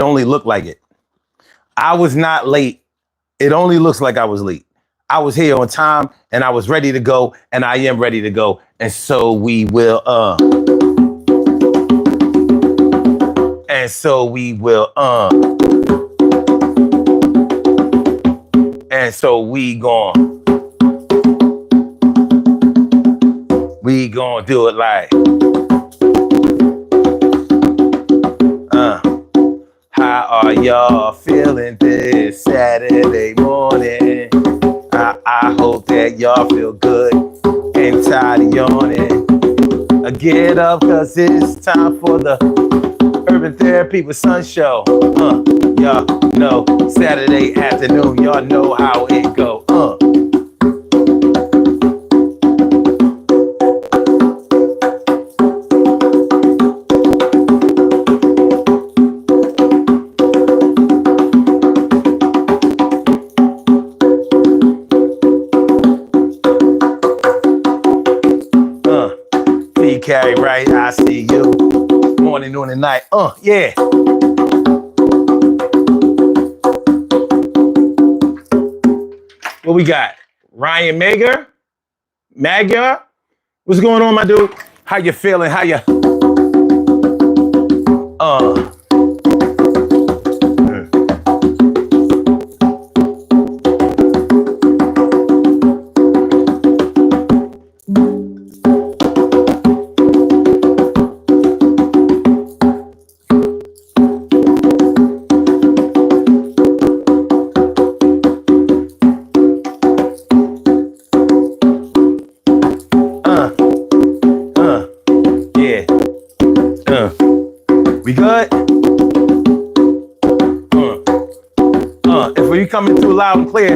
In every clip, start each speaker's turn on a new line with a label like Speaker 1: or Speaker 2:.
Speaker 1: only looked like it. I was not late. It only looks like I was late. I was here on time and I was ready to go, and I am ready to go. And so we will, and so we will, and so we gon' do it like, how are y'all feeling this Saturday morning? I hope that y'all feel good and tired of yawning. Get up, cause it's time for the Urban Therapy with Sun show. Y'all know, Saturday afternoon, y'all know how it go. Carry right, I see you. Morning, noon, and night. Yeah. What we got? Ryan Magyar? What's going on, my dude? How you feeling? How you? We good? If we coming through loud and clear,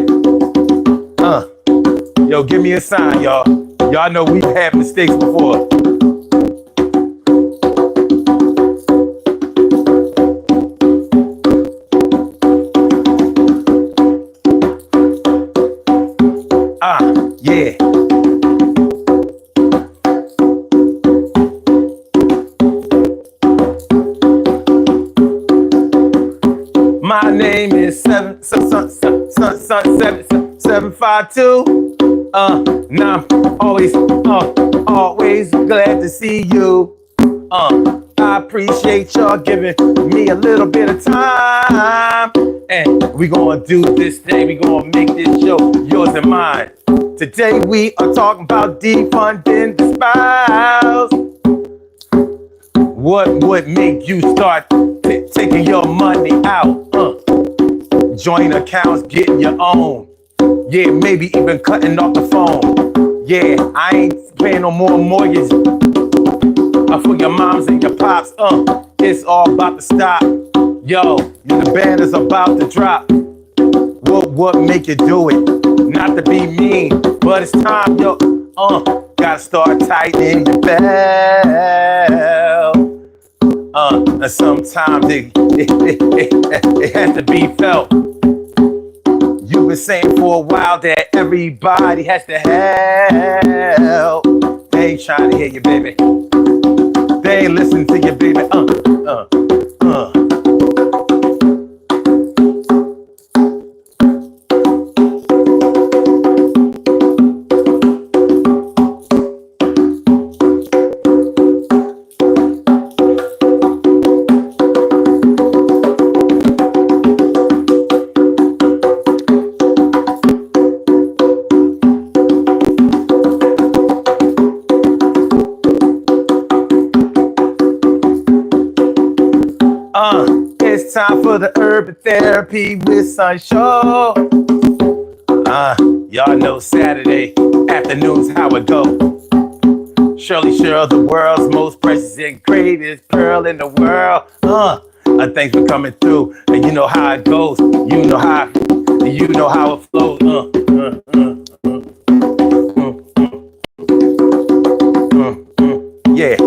Speaker 1: yo, give me a sign, y'all. Y'all know we've had mistakes before. Yeah. My name is 752. Now I'm always glad to see you. I appreciate y'all giving me a little bit of time. And we gonna do this thing. We gonna make this show yours and mine. Today we are talking about defunding the spouse. What would make you start taking your money out? Joint accounts, getting your own. Yeah, maybe even cutting off the phone. Yeah, I ain't paying no more mortgage for your moms and your pops. It's all about to stop. Yo, the band is about to drop. What make you do it? Not to be mean, but it's time, yo. Gotta start tightening your belt. And sometimes it has to be felt. You've been saying for a while that everybody has to help. They ain't trying to hear you, baby. They ain't listening to you, baby. It's time for the Urban Therapy with Sun show. Y'all know Saturday afternoons how it go. Shirley Shirl, the world's most precious and greatest pearl in the world. Thanks for coming through, and you know how it goes. You know how it flows. Yeah.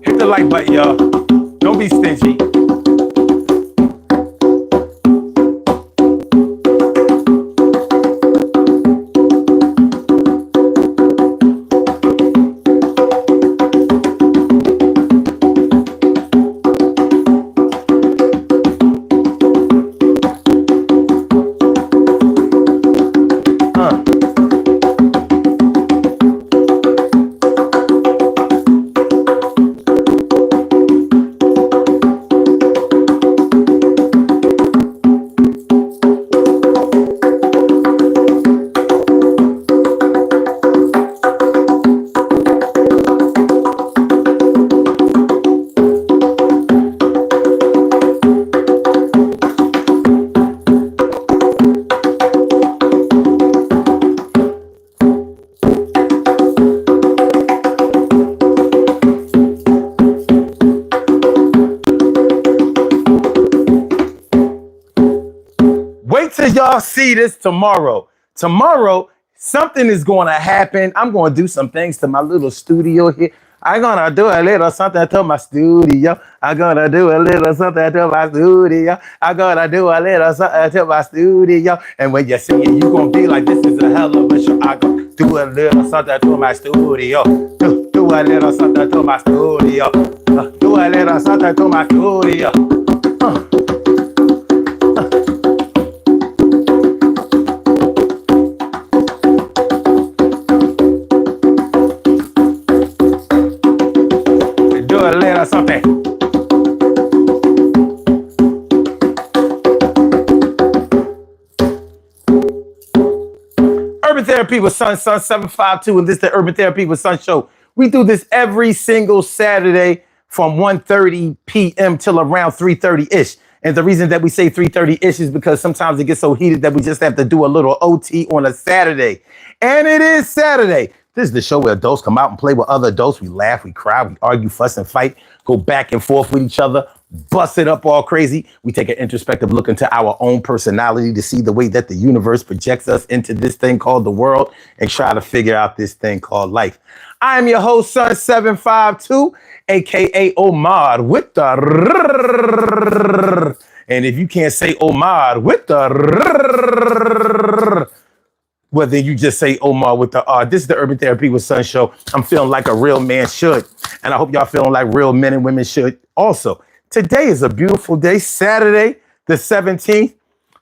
Speaker 1: Hit the like button, y'all. Don't be stingy. Wait till y'all see this tomorrow. Tomorrow, something is going to happen. I'm going to do some things to my little studio here. I'm going to do a little something to my studio. I'm going to do a little something to my studio. I'm going to do a little something to my studio. And when you see it, you're going to be like, this is a hell of a show. I'm going to do a little something to my studio. Do a little something to my studio. Do a little something to my studio. Do a little something. Urban Therapy with Sun 752, and this is the Urban Therapy with Sun show. We do this every single Saturday from 1:30 p.m. till around 3:30-ish. And the reason that we say 3:30-ish is because sometimes it gets so heated that we just have to do a little OT on a Saturday. And it is Saturday. This is the show where adults come out and play with other adults. We laugh, we cry, we argue, fuss, and fight, go back and forth with each other, bust it up all crazy. We take an introspective look into our own personality to see the way that the universe projects us into this thing called the world and try to figure out this thing called life. I am your host, Sun 752, aka Omar with the and if you can't say Omar with the whether you just say Omar with the R. This is the Urban Therapy with Sun show. I'm feeling like a real man should. And I hope y'all feeling like real men and women should also. Today is a beautiful day, Saturday the 17th.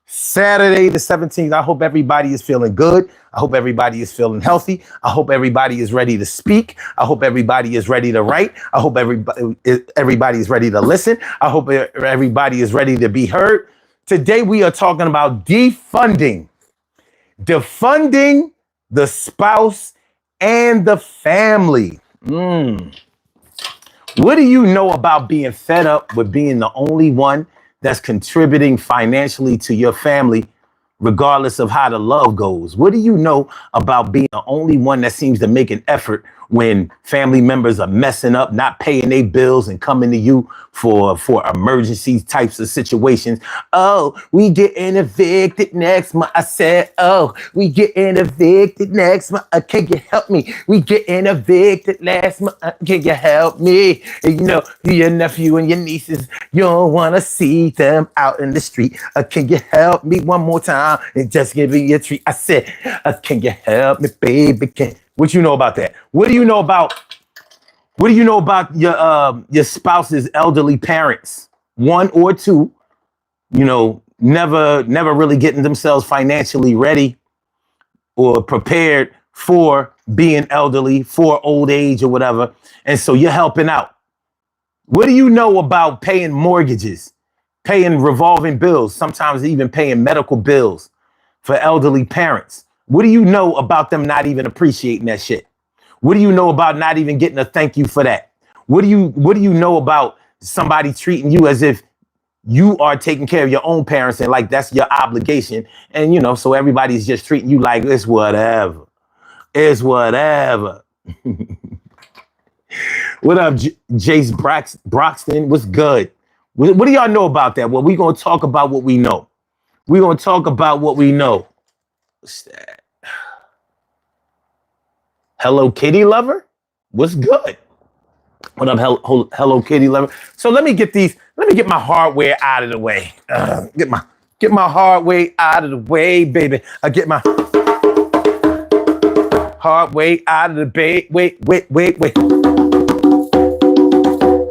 Speaker 1: Saturday the 17th. I hope everybody is feeling good. I hope everybody is feeling healthy. I hope everybody is ready to speak. I hope everybody is ready to write. I hope everybody is ready to listen. I hope everybody is ready to be heard. Today we are talking about defunding. Defunding the spouse and the family. What do you know about being fed up with being the only one that's contributing financially to your family, regardless of how the love goes? What do you know about being the only one that seems to make an effort when family members are messing up, not paying their bills and coming to you for emergency types of situations? Oh, we getting evicted next month. I said, oh, we getting evicted next month. Can you help me? We getting evicted last month. Can you help me? You know, your nephew and your nieces, you don't want to see them out in the street. Can you help me one more time and just give me a treat? I said, can you help me, baby? What you know about that? What do you know about your spouse's elderly parents? One or two, you know, never really getting themselves financially ready or prepared for being elderly, for old age or whatever. And so you're helping out. What do you know about paying mortgages, paying revolving bills, sometimes even paying medical bills for elderly parents? What do you know about them not even appreciating that shit? What do you know about not even getting a thank you for that? What do you know about somebody treating you as if you are taking care of your own parents and like that's your obligation? And you know, so everybody's just treating you like it's whatever. It's whatever. What up, Jace Broxton? What's good? What do y'all know about that? Well, we're going to talk about what we know. We're going to talk about what we know. What's that? Hello Kitty lover? What's good? What up, Hello Kitty lover? So let me get these Let me get my hardware out of the way. Get my hardware out of the way, baby. I get my hardware out of the bay. Wait.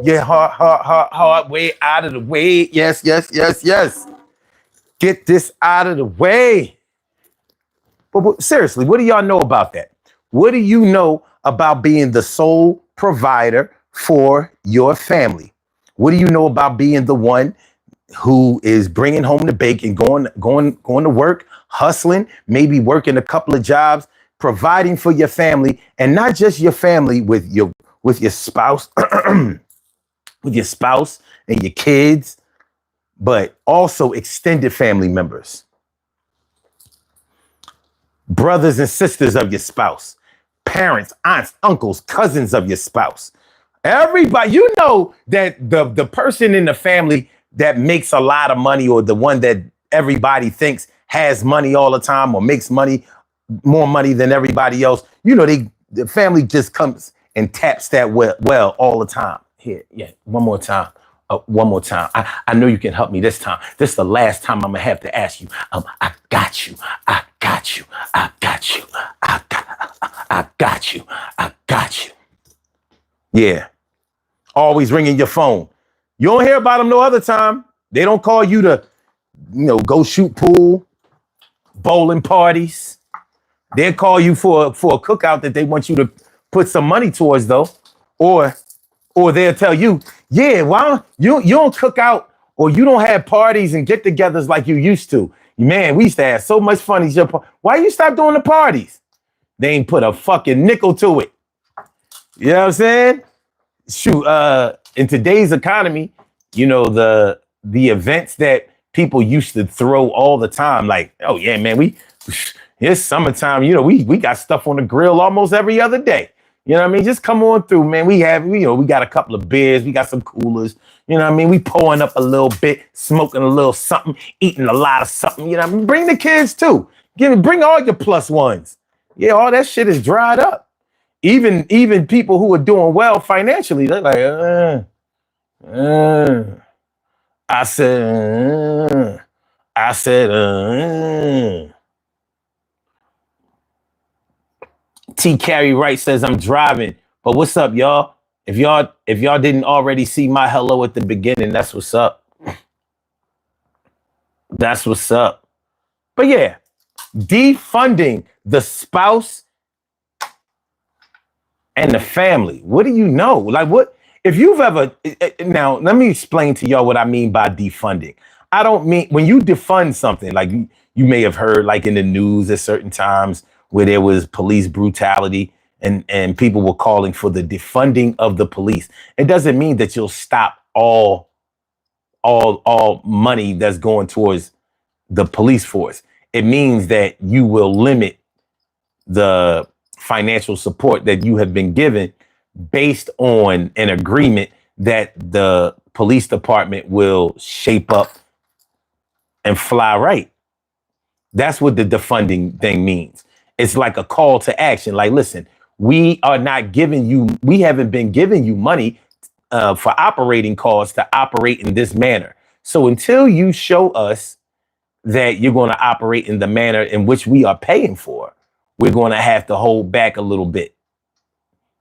Speaker 1: Yeah, hardware out of the way. Yes. Get this out of the way. But seriously, what do y'all know about that? What do you know about being the sole provider for your family? What do you know about being the one who is bringing home the bacon, going to work, hustling, maybe working a couple of jobs, providing for your family, and not just your family with your spouse, with your spouse and your kids, but also extended family members, brothers and sisters of your spouse, parents, aunts, uncles, cousins of your spouse. Everybody, you know that the person in the family that makes a lot of money, or the one that everybody thinks has money all the time or makes money, more money than everybody else, you know, the family just comes and taps that well all the time. Here, yeah, one more time. I know you can help me this time. This is the last time I'm gonna have to ask you. I got you. I got you. I got you. I got you. I got you. Yeah. Always ringing your phone. You don't hear about them no other time. They don't call you to, go shoot pool, bowling parties. They'll call you for a cookout that they want you to put some money towards, though. Or they'll tell you, yeah, why you don't cook out, or you don't have parties and get-togethers like you used to. Man, we used to have so much fun. Why you stop doing the parties? They ain't put a fucking nickel to it. You know what I'm saying? Shoot, in today's economy, the events that people used to throw all the time, like, oh yeah, man, it's summertime, we got stuff on the grill almost every other day. You know what I mean? Just come on through, man. We got a couple of beers, we got some coolers, you know what I mean? We pouring up a little bit, smoking a little something, eating a lot of something, you know what I mean? Bring the kids too. Bring all your plus ones. Yeah, all that shit is dried up. Even people who are doing well financially, they're like, I said, T. Carey Wright says, I'm driving. But what's up, y'all? If y'all didn't already see my hello at the beginning, that's what's up. That's what's up. But yeah, defunding the spouse and the family. What do you know? Like, what if you've ever, now let me explain to y'all what I mean by defunding. I don't mean when you defund something, like you may have heard like in the news at certain times where there was police brutality and people were calling for the defunding of the police. It doesn't mean that you'll stop all money that's going towards the police force. It means that you will limit the financial support that you have been given based on an agreement that the police department will shape up and fly right. That's what the defunding thing means. It's like a call to action. Like, listen, we haven't been giving you money for operating costs to operate in this manner. So until you show us that you're going to operate in the manner in which we are paying for, we're going to have to hold back a little bit.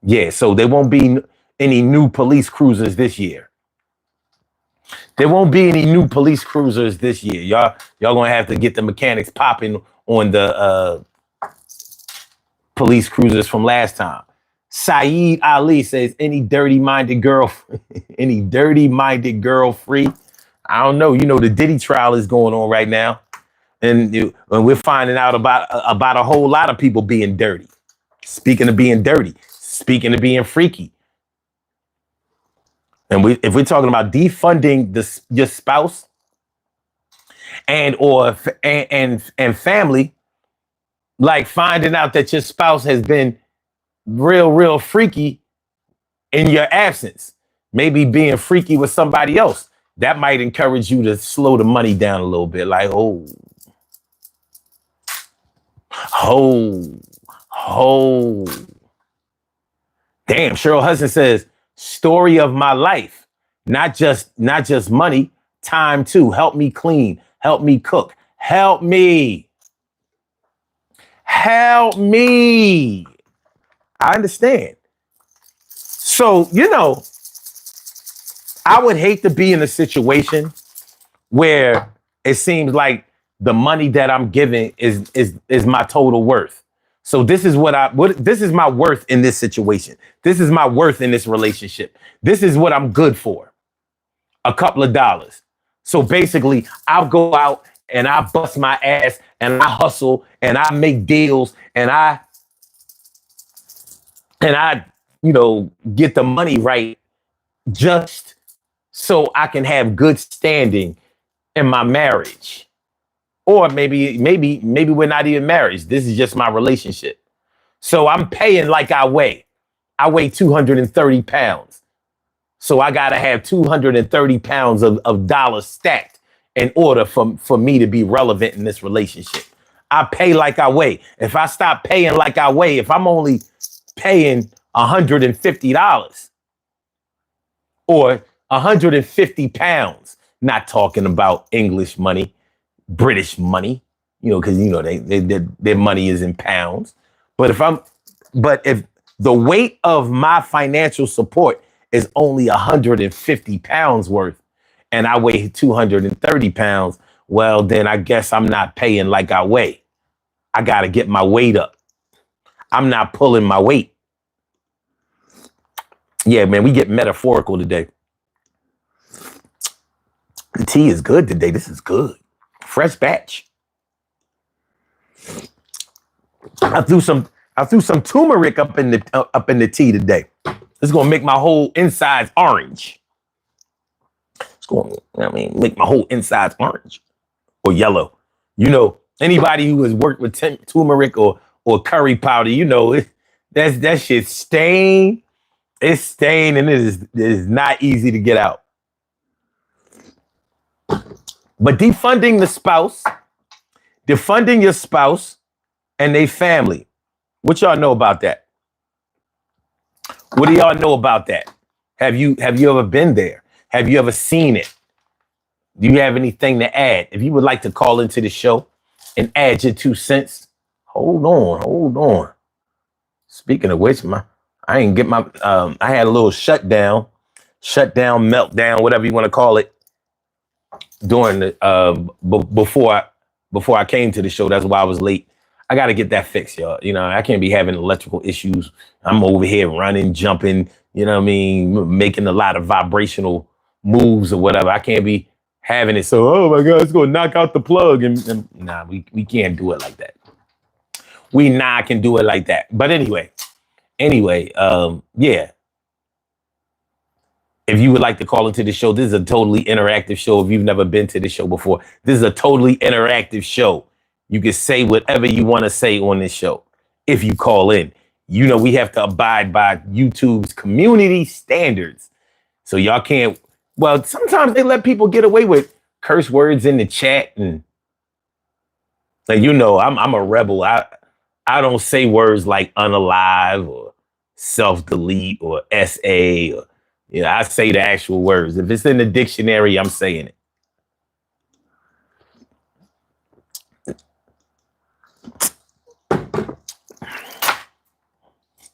Speaker 1: Yeah, so there won't be any new police cruisers this year. There won't be any new police cruisers this year. Y'all going to have to get the mechanics popping on the police cruisers from last time. Saeed Ali says, any dirty-minded girl free? I don't know. The Diddy trial is going on right now. And we're finding out about a whole lot of people being dirty. Speaking of being dirty, speaking of being freaky. And if we're talking about defunding your spouse and family, like finding out that your spouse has been real freaky in your absence, maybe being freaky with somebody else, that might encourage you to slow the money down a little bit. Like, oh. Damn, Cheryl Hudson says, story of my life. Not just money, time too. Help me clean, help me cook, help me. Help me. I understand. So, I would hate to be in a situation where it seems like the money that I'm giving is my total worth. So this is this is my worth in this situation. This is my worth in this relationship. This is what I'm good for. A couple of dollars. So basically, I'll go out and I bust my ass and I hustle and I make deals and I get the money right just so I can have good standing in my marriage. Or maybe we're not even married. This is just my relationship. So I'm paying like I weigh. I weigh 230 pounds. So I got to have 230 pounds of dollars stacked in order for me to be relevant in this relationship. I pay like I weigh. If I stop paying like I weigh, if I'm only paying $150 or 150 pounds, not talking about English money, British money, because their money is in pounds. But if the weight of my financial support is only 150 pounds worth and I weigh 230 pounds, well, then I guess I'm not paying like I weigh. I got to get my weight up. I'm not pulling my weight. Yeah, man, we get metaphorical today. The tea is good today. This is good. Fresh batch. I threw some turmeric up in the tea today. It's gonna make my whole insides orange. It's going, make my whole insides orange or yellow. Anybody who has worked with turmeric or curry powder, that shit stain. It's stained and it is not easy to get out. But defunding your spouse and their family. What y'all know about that? What do y'all know about that? Have you ever been there? Have you ever seen it? Do you have anything to add? If you would like to call into the show and add your 2 cents, hold on. Speaking of which, I had a little shutdown, meltdown, whatever you want to call it, during the before I came to the show. That's why I was late. I got to get that fixed, y'all. I can't be having electrical issues. I'm over here running, jumping, making a lot of vibrational moves or whatever. I can't be having it. So, oh my God, it's going to knock out the plug. And nah, we can't do it like that. We can do it like that. But anyway, yeah. If you would like to call into the show, this is a totally interactive show. If you've never been to the show before, this is a totally interactive show. You can say whatever you want to say on this show. If you call in, we have to abide by YouTube's community standards. So y'all can't, sometimes they let people get away with curse words in the chat. And I'm a rebel. I don't say words like unalive or self-delete or SA or, I say the actual words. If it's in the dictionary, I'm saying it.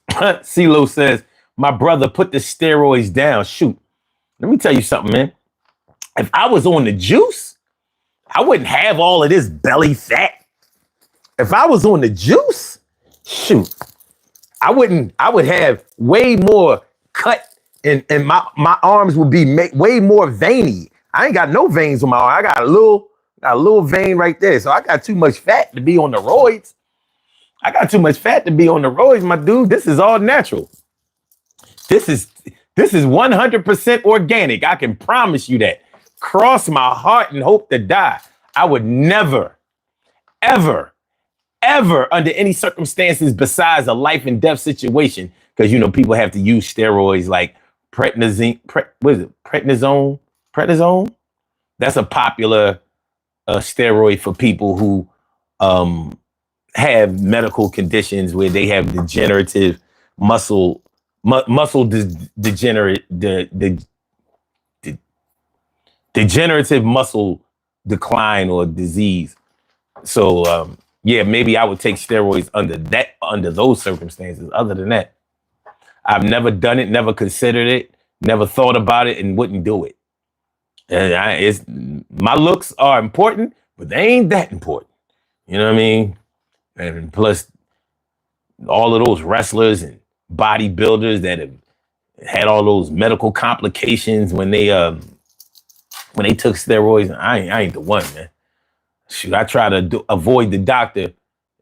Speaker 1: CeeLo says, my brother put the steroids down. Shoot. Let me tell you something, man. If I was on the juice, I wouldn't have all of this belly fat. If I was on the juice, shoot, I would have way more cut and my arms would be way more veiny. I ain't got no veins on my arm. I got a little vein right there. So I got too much fat to be on the roids. My dude. This is all natural. This is 100% organic. I can promise you that. Cross my heart and hope to die. I would never, ever, under any circumstances besides a life and death situation, because people have to use steroids like prednisone. Prednisone. That's a popular steroid for people who have medical conditions where they have degenerative muscle degenerative degenerative muscle decline or disease. So yeah, maybe I would take steroids under those circumstances. Other than that, I've never done it, never considered it, never thought about it, and wouldn't do it. And my looks are important, but they ain't that important. You know what I mean? And plus, all of those wrestlers and bodybuilders that have had all those medical complications when they took steroids, I ain't the one, man. Shoot, I try to avoid the doctor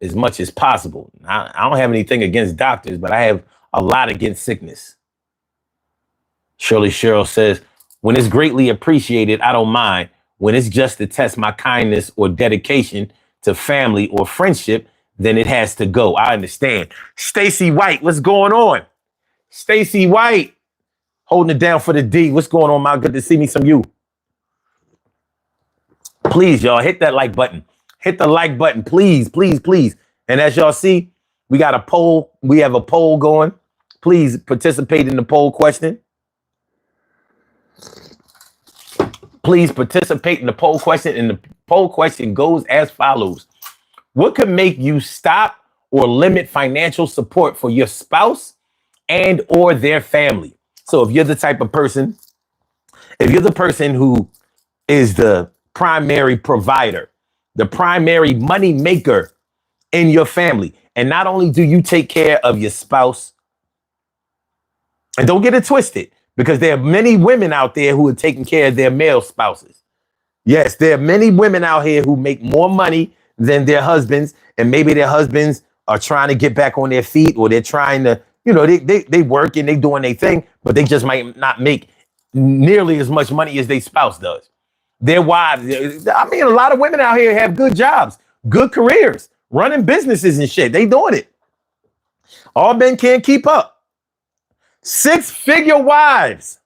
Speaker 1: as much as possible. I don't have anything against doctors, but I have a lot against sickness. Shirley Cheryl says, when it's greatly appreciated, I don't mind. When it's just to test my kindness or dedication to family or friendship, then it has to go. I understand. Stacy White, what's going on? Stacy White, holding it down for the D. What's going on, man? Good to see me some you. Please, y'all, hit that like button. Hit the like button, please, please, please. And as y'all see, we got a poll. We have a poll going. Please participate in the poll question. Please participate in the poll question. And the poll question goes as follows. What could make you stop or limit financial support for your spouse and or their family? So if you're the type of person, if you're the person who is the primary provider, the primary money maker in your family, and not only do you take care of your spouse, and don't get it twisted, because there are many women out there who are taking care of their male spouses. Yes, there are many women out here who make more money than their husbands, and maybe their husbands are trying to get back on their feet, or they're trying to, you know, they work and they doing their thing, but they just might not make nearly as much money as their spouse does. Their wives, I mean, a lot of women out here have good jobs, good careers, running businesses and shit. They doing it. All men can't keep up. 6-figure wives.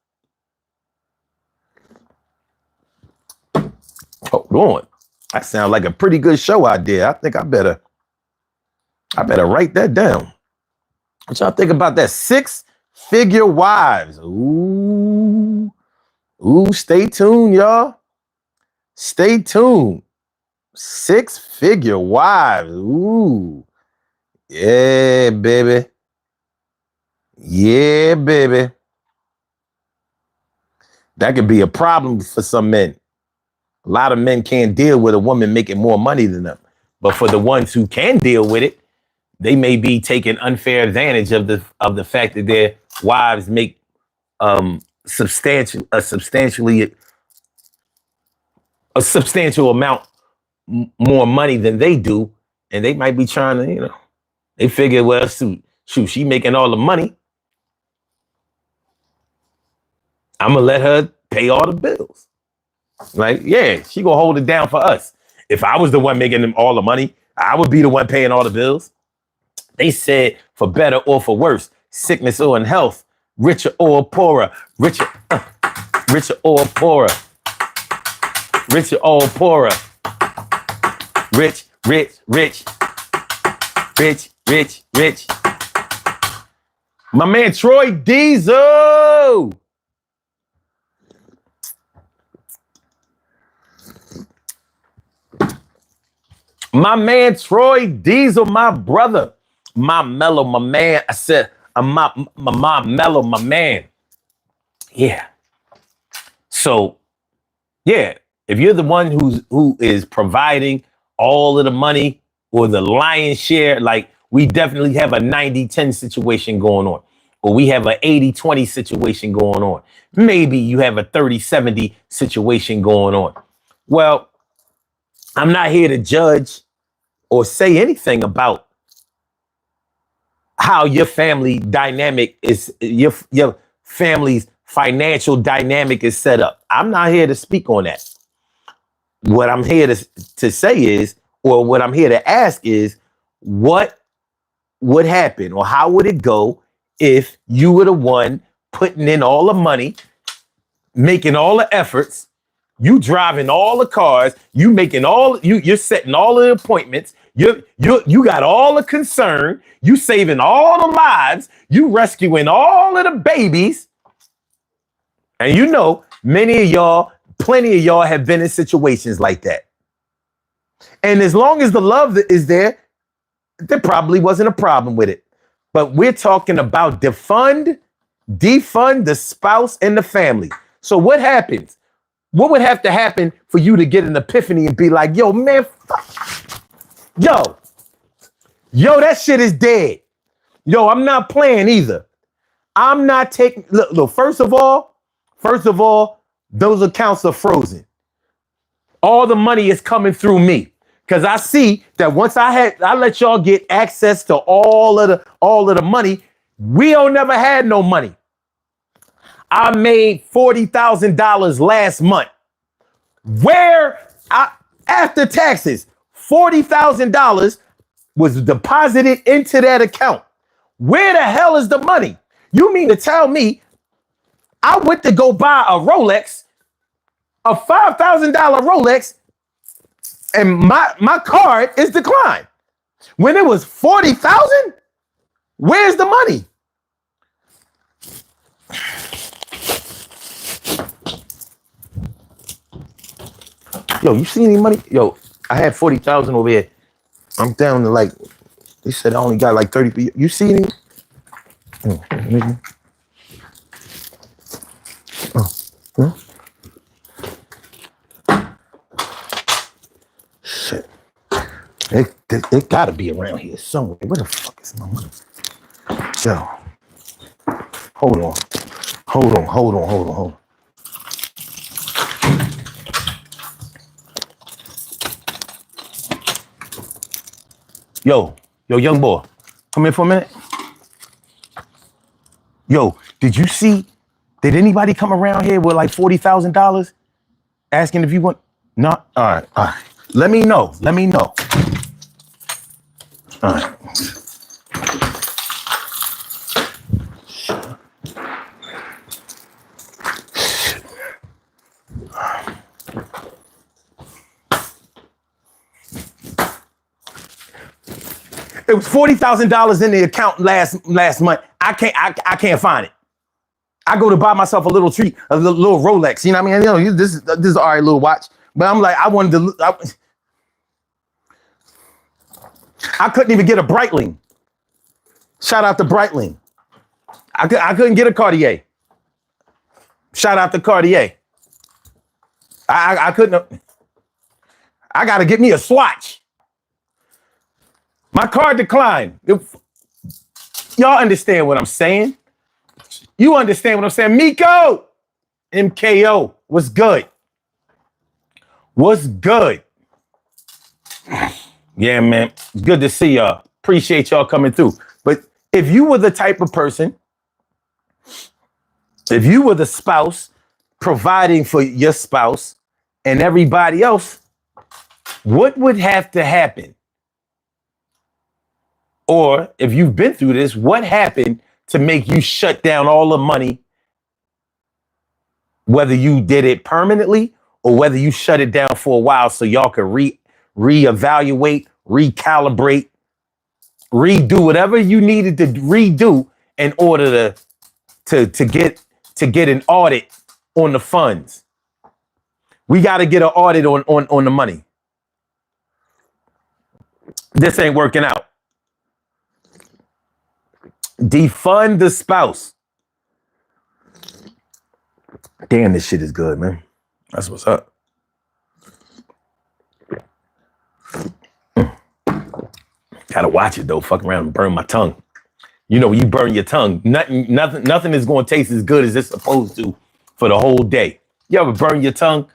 Speaker 1: Hold on. That sounds like a pretty good show idea. I think I better write that down. What y'all think about that? 6-figure wives. Ooh, stay tuned, y'all. Stay tuned. 6-figure wives. Ooh. Yeah, baby. Yeah, baby. That could be a problem for some men. A lot of men can't deal with a woman making more money than them. But for the ones who can deal with it, they may be taking unfair advantage of the fact that their wives make substantial amount more money than they do, and they might be trying to, you know, they figure, well, shoot, she making all the money. I'm gonna let her pay all the bills. Like, yeah, she gonna hold it down for us. If I was the one making them all the money, I would be the one paying all the bills. They said, for better or for worse, sickness or in health, richer or poorer, richer or poorer, richer or poorer, rich. My man Troy Diesel. My man Troy Diesel, my brother, my mellow, my man. I said, my mellow, my man. Yeah. So, yeah, if you're the one who is providing all of the money or the lion's share, like we definitely have a 90-10 situation going on, or we have an 80-20 situation going on. Maybe you have a 30-70 situation going on. Well, I'm not here to judge or say anything about how your family dynamic is, your family's financial dynamic is set up. I'm not here to speak on that. What I'm here to say is, or what I'm here to ask is, what would happen or how would it go if you were the one putting in all the money, making all the efforts, you driving all the cars, you're setting all the appointments, you got all the concern, you saving all the lives, you rescuing all of the babies, and you know many of y'all Plenty of y'all have been in situations like that. And as long as the love is there, there probably wasn't a problem with it. But we're talking about defund the spouse and the family. So what happens? What would have to happen for you to get an epiphany and be like, yo, man, yo, that shit is dead. Yo, I'm not playing either. I'm not taking, look, first of all, those accounts are frozen. All the money is coming through me. Cause I see that once I let y'all get access to all of the money, we don't never had no money. I made $40,000 last month. After taxes, $40,000 was deposited into that account. Where the hell is the money? You mean to tell me I went to go buy a Rolex, a $5,000 Rolex, and my card is declined? When it was 40,000, where's the money? Yo, you see any money? Yo, I had 40,000 over here. I'm down to like, they said I only got like 30. You see any? Shit. It gotta be around here somewhere. Where the fuck is my money? Yo. Hold on. Yo, young boy, come here for a minute. Yo, did anybody come around here with like $40,000 asking if you want? No? All right. Let me know. All right. It was $40,000 in the account last month. I can't find it. I go to buy myself a little treat, a little Rolex. You know what I mean? You know, this is all right, little watch. But I'm like, I couldn't even get a Breitling. Shout out to Breitling. I couldn't get a Cartier. Shout out to Cartier. I couldn't. I got to get me a Swatch. My card declined. Y'all understand what I'm saying? You understand what I'm saying? Miko! MKO, what's good? What's good? Yeah, man. It's good to see y'all. Appreciate y'all coming through. But if you were the type of person, if you were the spouse providing for your spouse and everybody else, what would have to happen? Or if you've been through this, what happened to make you shut down all the money, whether you did it permanently or whether you shut it down for a while so y'all could reevaluate, recalibrate, redo whatever you needed to redo in order to get an audit on the funds. We got to get an audit on the money. This ain't working out. Defund the spouse. Damn, this shit is good, man. That's what's up. Gotta watch it though. Fuck around and burn my tongue. You know, when you burn your tongue, nothing is gonna taste as good as it's supposed to for the whole day. You ever burn your tongue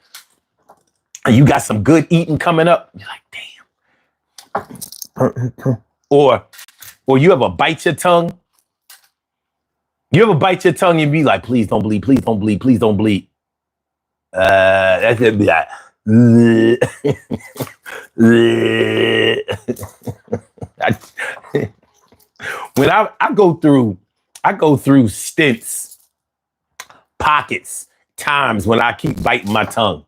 Speaker 1: and you got some good eating coming up? You're like, damn. Or you ever bite your tongue? You ever bite your tongue and be like, please don't bleed, please don't bleed, please don't bleed. That's it. Be like, when I go through stints, pockets, times when I keep biting my tongue,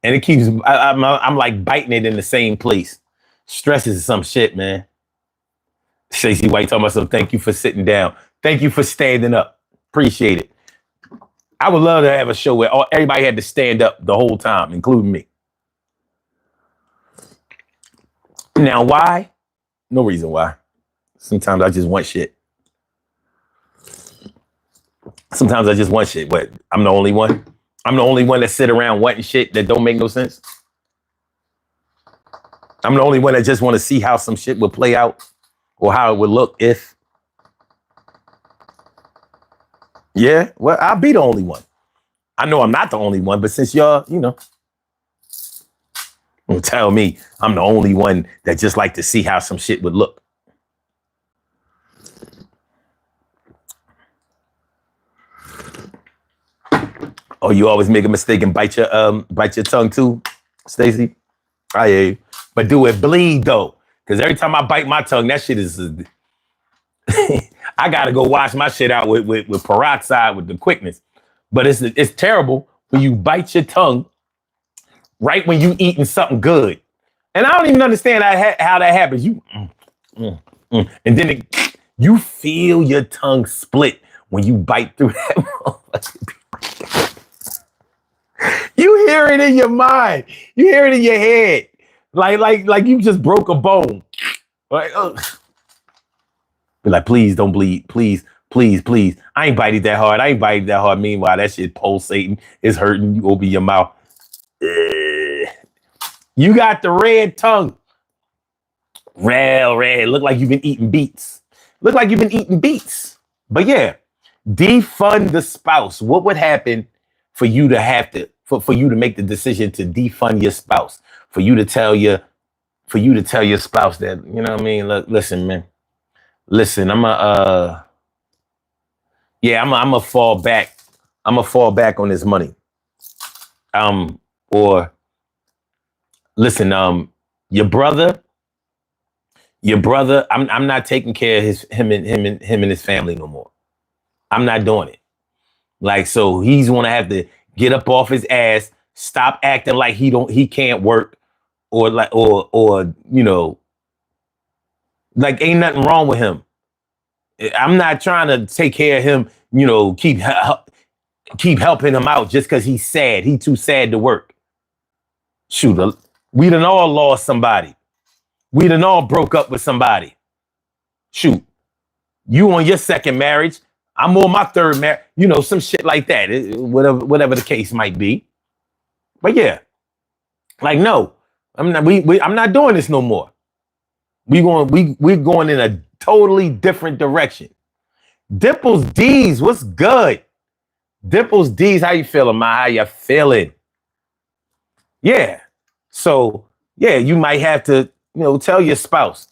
Speaker 1: and it keeps I'm like biting it in the same place. Stress is some shit, man. Stacey White talking about some. Thank you for sitting down. Thank you for standing up. Appreciate it. I would love to have a show where everybody had to stand up the whole time, including me. Now, why? No reason why. Sometimes I just want shit. Sometimes I just want shit. What? I'm the only one? I'm the only one that sit around wanting shit that don't make no sense? I'm the only one that just want to see how some shit would play out or how it would look if. Yeah, well, I'll be the only one. I know I'm not the only one, but since y'all, don't tell me I'm the only one that just like to see how some shit would look. Oh, you always make a mistake and bite your tongue too, Stacey? I hear you. But do it bleed though? Because every time I bite my tongue, that shit is I gotta go wash my shit out with peroxide with the quickness. But it's terrible when you bite your tongue right when you eating something good. And I don't even understand how that happens. And then you feel your tongue split when you bite through that. You hear it in your mind. You hear it in your head. Like you just broke a bone. Like, be like, please don't bleed. Please. I ain't biting that hard. Meanwhile, that shit pulsating. It's hurting. You open your mouth. You got the red tongue. Red. Look like you've been eating beets. But yeah, defund the spouse. What would happen for you to have to, for you to make the decision to defund your spouse? For you to tell your spouse that, you know what I mean? Look, listen, man. Listen, I'm gonna fall back. I'm gonna fall back on this money. Or listen, your brother, I'm not taking care of him and his family no more. I'm not doing it. Like, so he's gonna have to get up off his ass, stop acting like he can't work, or like like ain't nothing wrong with him. I'm not trying to take care of him, keep helping him out just because he's sad. He too sad to work. Shoot, we done all lost somebody. We done all broke up with somebody. Shoot, you on your second marriage, I'm on my third marriage. Some shit like that. Whatever the case might be. But yeah, like no, I'm not. I'm not doing this no more. We're going in a totally different direction. Dimples D's, what's good? Dimples D's, how you feeling, ma? How you feeling? Yeah. So yeah, you might have to, tell your spouse.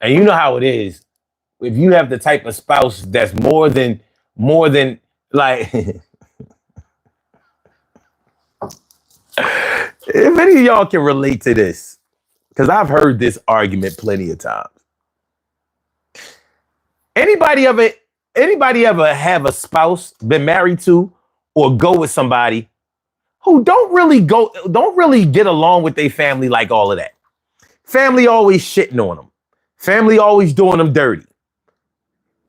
Speaker 1: And you know how it is. If you have the type of spouse that's more than like if any of y'all can relate to this, because I've heard this argument plenty of times. Anybody ever have a spouse, been married to, or go with somebody who don't really get along with their family like all of that? Family always shitting on them. Family always doing them dirty.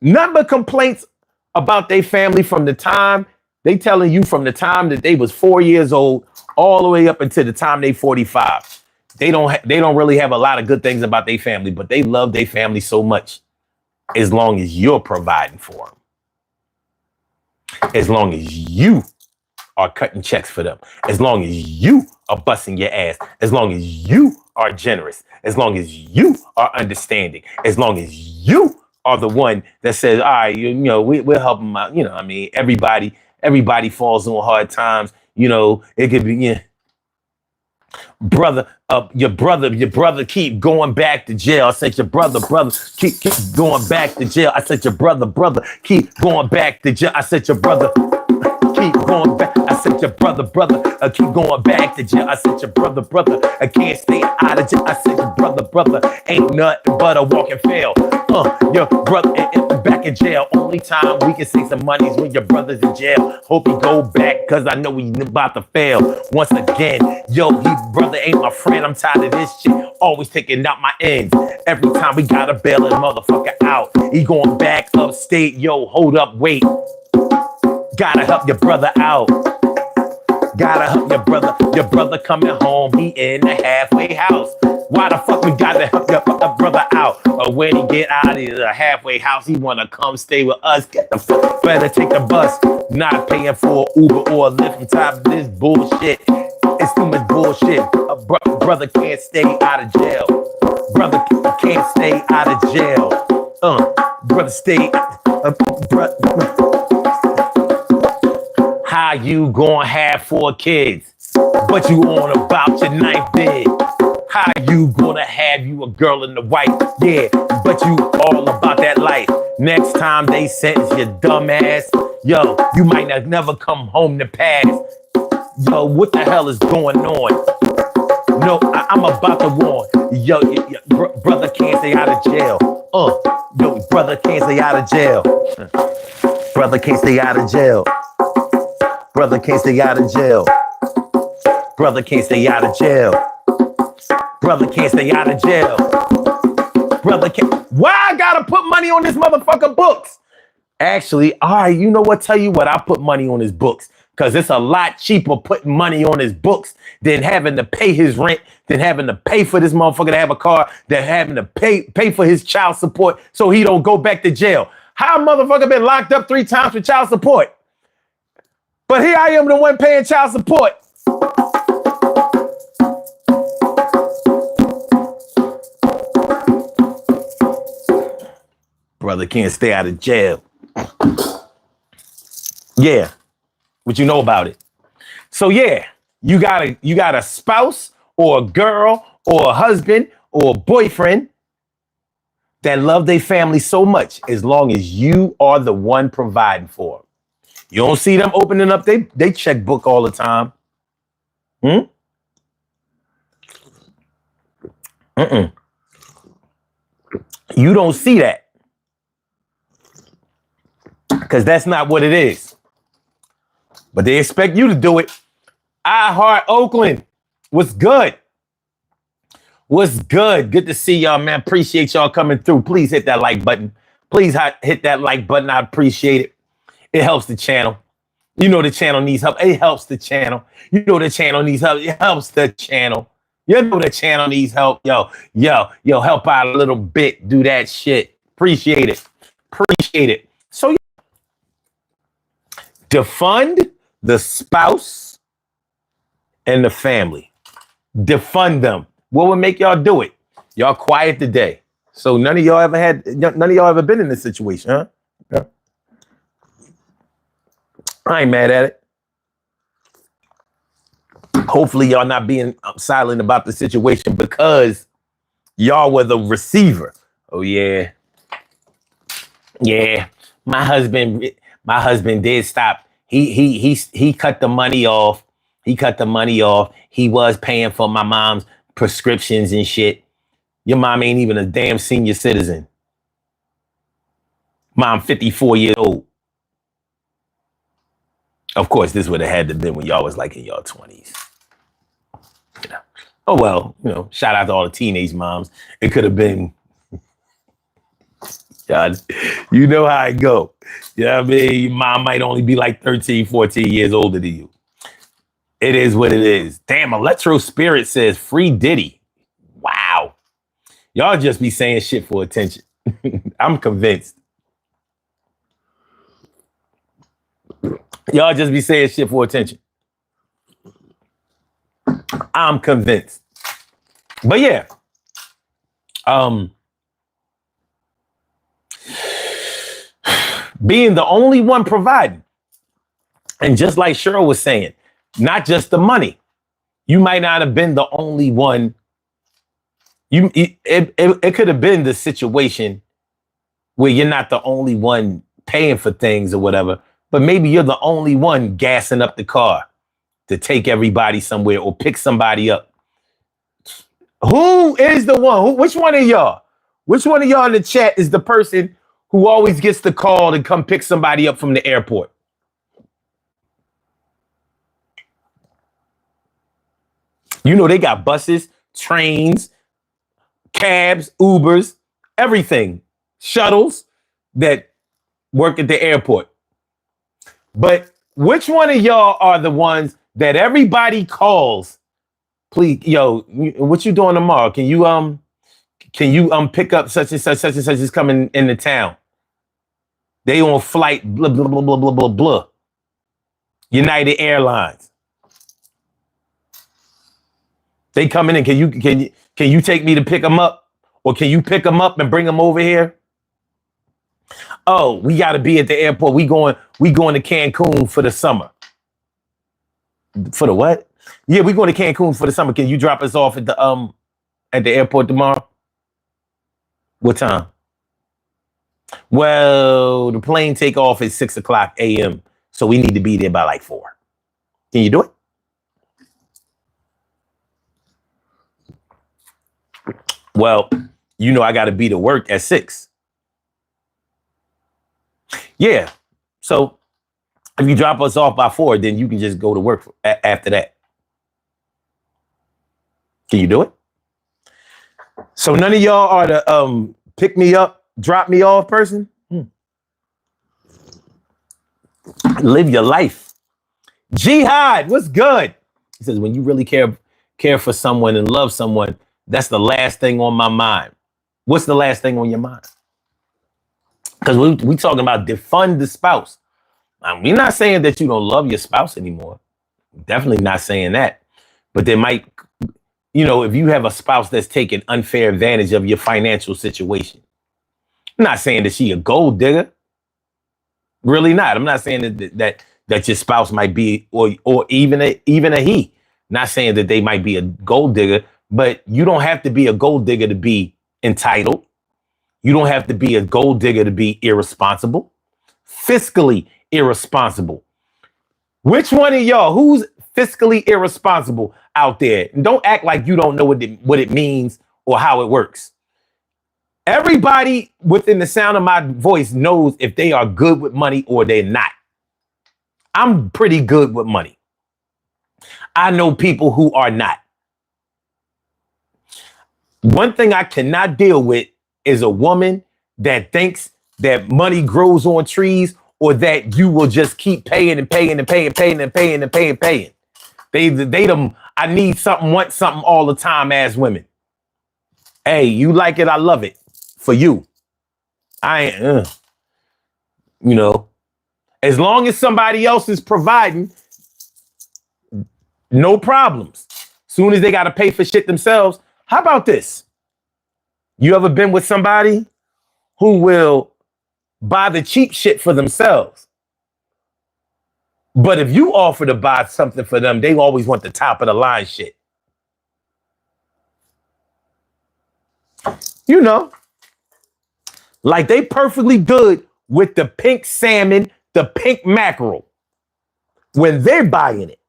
Speaker 1: None but complaints about their family from the time that they was 4 years old all the way up until the time they 45. They don't really have a lot of good things about their family, but they love their family so much as long as you're providing for them. As long as you are cutting checks for them. As long as you are busting your ass. As long as you are generous. As long as you are understanding. As long as you are the one that says, all right, we'll help them out. Everybody falls on hard times. It could be, brother, your brother keep going back to jail. I said your brother keep going back to jail. I said your brother keep going back to jail. I said your brother keep going back. I said your brother keep going back to jail. I said your brother I can't stay out of jail. I said your brother ain't nothing but a walking fail. Your brother back in jail. Only time we can save some money is when your brother's in jail. Hope he go back, cause I know he about to fail. Once again, brother ain't my friend. I'm tired of this shit. Always taking out my ends. Every time we gotta bail a motherfucker out. He going back upstate. Hold up, wait. Gotta help your brother out. Gotta help your brother. Your brother coming home, he in the halfway house. Why the fuck we gotta help your brother out? Or when he get out of the halfway house, he wanna come stay with us. Get the fuck, better take the bus. Not paying for Uber or a Lyft on top of this bullshit. It's too much bullshit. A brother can't stay out of jail. Brother can't stay out of jail. Brother stay. How you gonna have 4 kids, but you on about your 9th bed? How you gonna have you a girl in the white? Yeah, but you all about that life. Next time they sentence your dumb ass, yo, you might not never come home to pass. Yo, what the hell is going on? No, I'm about to warn. Yo, brother can't stay out of jail. Yo, brother can't stay out of jail. Brother can't stay out of jail. Brother can't stay out of jail. Brother can't stay out of jail. Brother can't stay out of jail. Brother can't. Why I gotta put money on this motherfucker books? Actually, all right, you know what? Tell you what, I put money on his books. Because it's a lot cheaper putting money on his books than having to pay his rent, than having to pay for this motherfucker to have a car, than having to pay for his child support so he don't go back to jail. How a motherfucker been locked up 3 times for child support? But here I am, the one paying child support. Brother can't stay out of jail. Yeah. What you know about it. So yeah, you got a spouse or a girl or a husband or a boyfriend that love their family so much as long as you are the one providing for them. You don't see them opening up they checkbook all the time. You don't see that. Because that's not what it is. But they expect you to do it. I Heart Oakland. What's good? What's good? Good to see y'all, man. Appreciate y'all coming through. Please hit that like button. Please hit that like button. I appreciate it. It helps the channel. You know the channel needs help. It helps the channel. You know the channel needs help. It helps the channel. You know the channel needs help. Yo, help out a little bit. Do that shit. Appreciate it. Appreciate it. So, defund the spouse and the family. Defund them. What would make y'all do it? Y'all quiet today. So none of y'all ever been in this situation, huh? Yeah. I ain't mad at it. Hopefully y'all not being silent about the situation because y'all were the receiver. Oh yeah. Yeah. My husband did stop. He cut the money off. He cut the money off. He was paying for my mom's prescriptions and shit. Your mom ain't even a damn senior citizen. Mom 54 years old. Of course, this would have had to been when y'all was like in y'all 20s. You know. Oh well, shout out to all the teenage moms. It could have been. God, you know how it go. You know what I mean? Your mom might only be like 13, 14 years older than you. It is what it is. Damn, Electro Spirit says free Diddy. Wow. Y'all just be saying shit for attention. I'm convinced. Y'all just be saying shit for attention. I'm convinced. But yeah. Being the only one providing. And just like Cheryl was saying, not just the money. You might not have been the only one. It could have been the situation where you're not the only one paying for things or whatever, but maybe you're the only one gassing up the car to take everybody somewhere or pick somebody up. Who is the one? Which one of y'all? Which one of y'all in the chat is the person who always gets the call to come pick somebody up from the airport? You know, they got buses, trains, cabs, Ubers, everything, shuttles that work at the airport. But which one of y'all are the ones that everybody calls? Please, yo, what you doing tomorrow? Can you pick up such and such is coming into town? They on flight blah blah blah blah blah blah blah. United Airlines. They coming in. Can you take me to pick them up, or can you pick them up and bring them over here? Oh, we got to be at the airport. We going to Cancun for the summer. For the what? Yeah, we going to Cancun for the summer. Can you drop us off at the airport tomorrow? What time? Well, the plane take off at 6:00 a.m. So we need to be there by like 4. Can you do it? Well, I got to be to work at 6. Yeah. So if you drop us off by 4, then you can just go to work after that. Can you do it? So none of y'all are the pick me up, drop me off person? Live your life. Jihad, what's good? He says, when you really care for someone and love someone, that's the last thing on my mind. What's the last thing on your mind? Because we talking about defund the spouse. We're not saying that you don't love your spouse anymore. Definitely not saying that. But there might, if you have a spouse that's taking unfair advantage of your financial situation. I'm not saying that she a gold digger. Really not. I'm not saying that your spouse might be, or even a he. Not saying that they might be a gold digger, but you don't have to be a gold digger to be entitled. You don't have to be a gold digger to be irresponsible, fiscally irresponsible. Which one of y'all, who's fiscally irresponsible out there? And don't act like you don't know what it means or how it works. Everybody within the sound of my voice knows if they are good with money or they're not. I'm pretty good with money. I know people who are not. One thing I cannot deal with is a woman that thinks that money grows on trees, or that you will just keep paying and paying and paying, paying and paying and paying, paying. They them, I need something, want something all the time as women. Hey, you like it, I love it. For you. I ain't, as long as somebody else is providing, no problems. Soon as they got to pay for shit themselves. How about this? You ever been with somebody who will buy the cheap shit for themselves? But if you offer to buy something for them, they always want the top of the line shit. Like they perfectly good with the pink salmon, the pink mackerel, when they're buying it.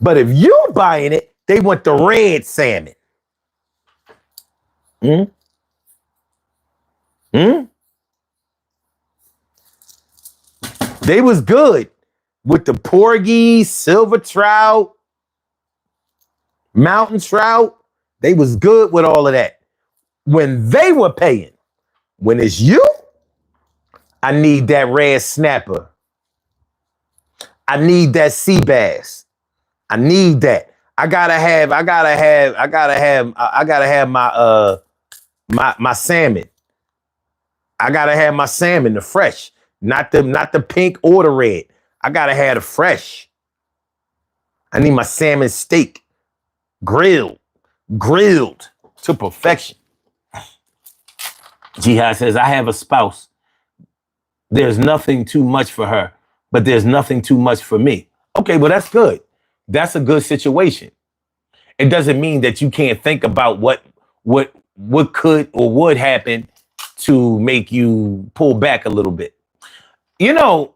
Speaker 1: But if you're buying it, they want the red salmon. They was good with the porgy, silver trout, mountain trout. They was good with all of that when they were paying. When it's you, I need that red snapper. I need that sea bass. I need that. I gotta have my salmon. I gotta have my salmon, the fresh, not the pink or the red. I gotta have the fresh. I need my salmon steak, grilled to perfection. Jihad says, I have a spouse. There's nothing too much for her, but there's nothing too much for me. Okay, well, that's good. That's a good situation. It doesn't mean that you can't think about what could or would happen to make you pull back a little bit. I'm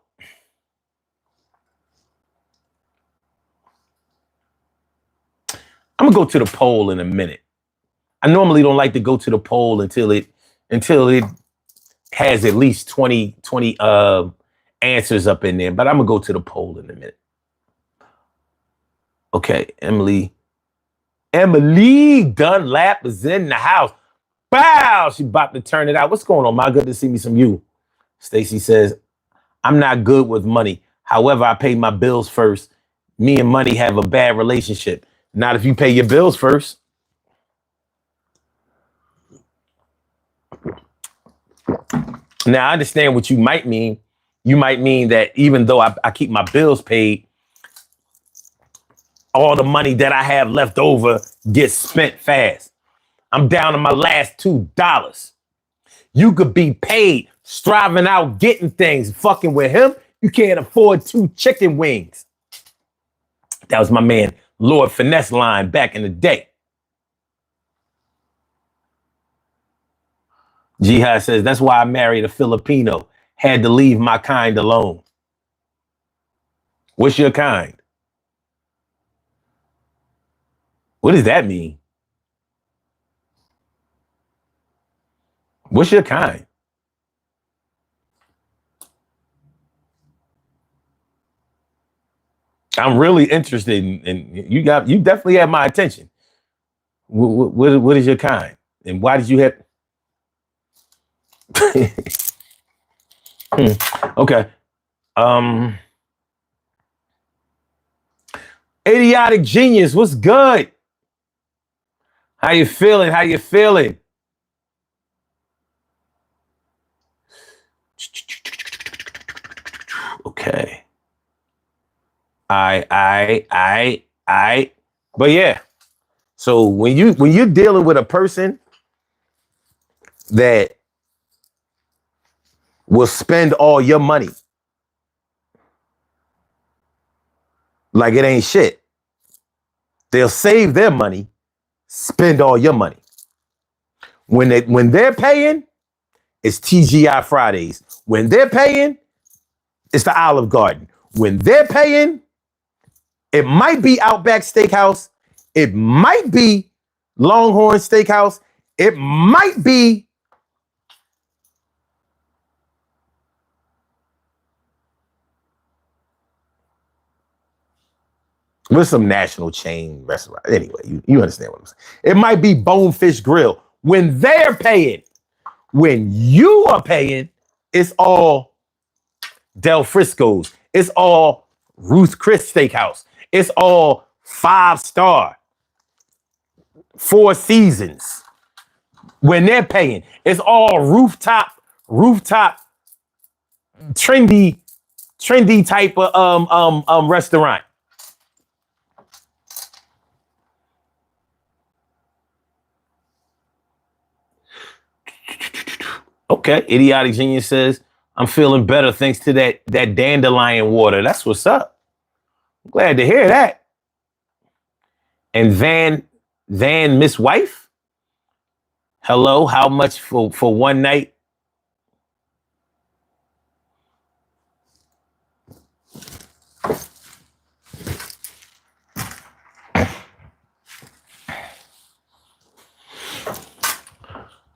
Speaker 1: gonna go to the poll in a minute. I normally don't like to go to the poll until it has at least 20 answers up in there, but I'm gonna go to the poll in a minute. Okay, Emily Dunlap is in the house. Bow! She about to turn it out. What's going on, my? Good to see me some you. Stacy says, I'm not good with money. However, I pay my bills first. Me and money have a bad relationship. Not if you pay your bills first. Now, I understand what you might mean. You might mean that even though I keep my bills paid, all the money that I have left over gets spent fast. I'm down to my last $2. You could be paid, striving out, getting things, fucking with him. You can't afford 2 chicken wings. That was my man, Lord Finesse line back in the day. Jihad says, that's why I married a Filipino. Had to leave my kind alone. What's your kind? What does that mean? What's your kind? I'm really interested in you definitely have my attention. What is your kind? And why did you have okay. Idiotic Genius, what's good? How you feeling? How you feeling? Okay. I. But yeah. So when you're dealing with a person that will spend all your money like it ain't shit, they'll save their money, spend all your money. When they're paying, it's TGI Fridays. When they're paying, it's the Olive Garden. When they're paying, it might be Outback Steakhouse. It might be Longhorn Steakhouse. It might be with some national chain restaurant. Anyway, you understand what I'm saying. It might be Bonefish Grill. When they're paying, when you are paying, it's all Del Frisco's. It's all Ruth Chris Steakhouse. It's all 5-star, 4 Seasons. When they're paying, it's all rooftop, trendy type of restaurant. Okay, Idiotic Genius says, I'm feeling better thanks to that dandelion water. That's what's up. I'm glad to hear that. And Van Miss Wife, hello, how much for one night?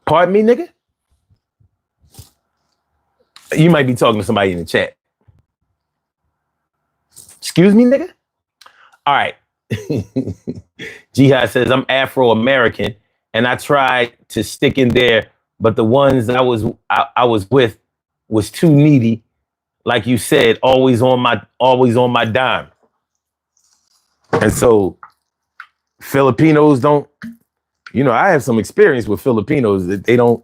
Speaker 1: Pardon me, nigga? You might be talking to somebody in the chat. Excuse me, nigga? All right. Jihad says, I'm Afro-American and I tried to stick in there, but the ones I was with was too needy. Like you said, always on my dime. And so Filipinos don't, I have some experience with Filipinos that they don't.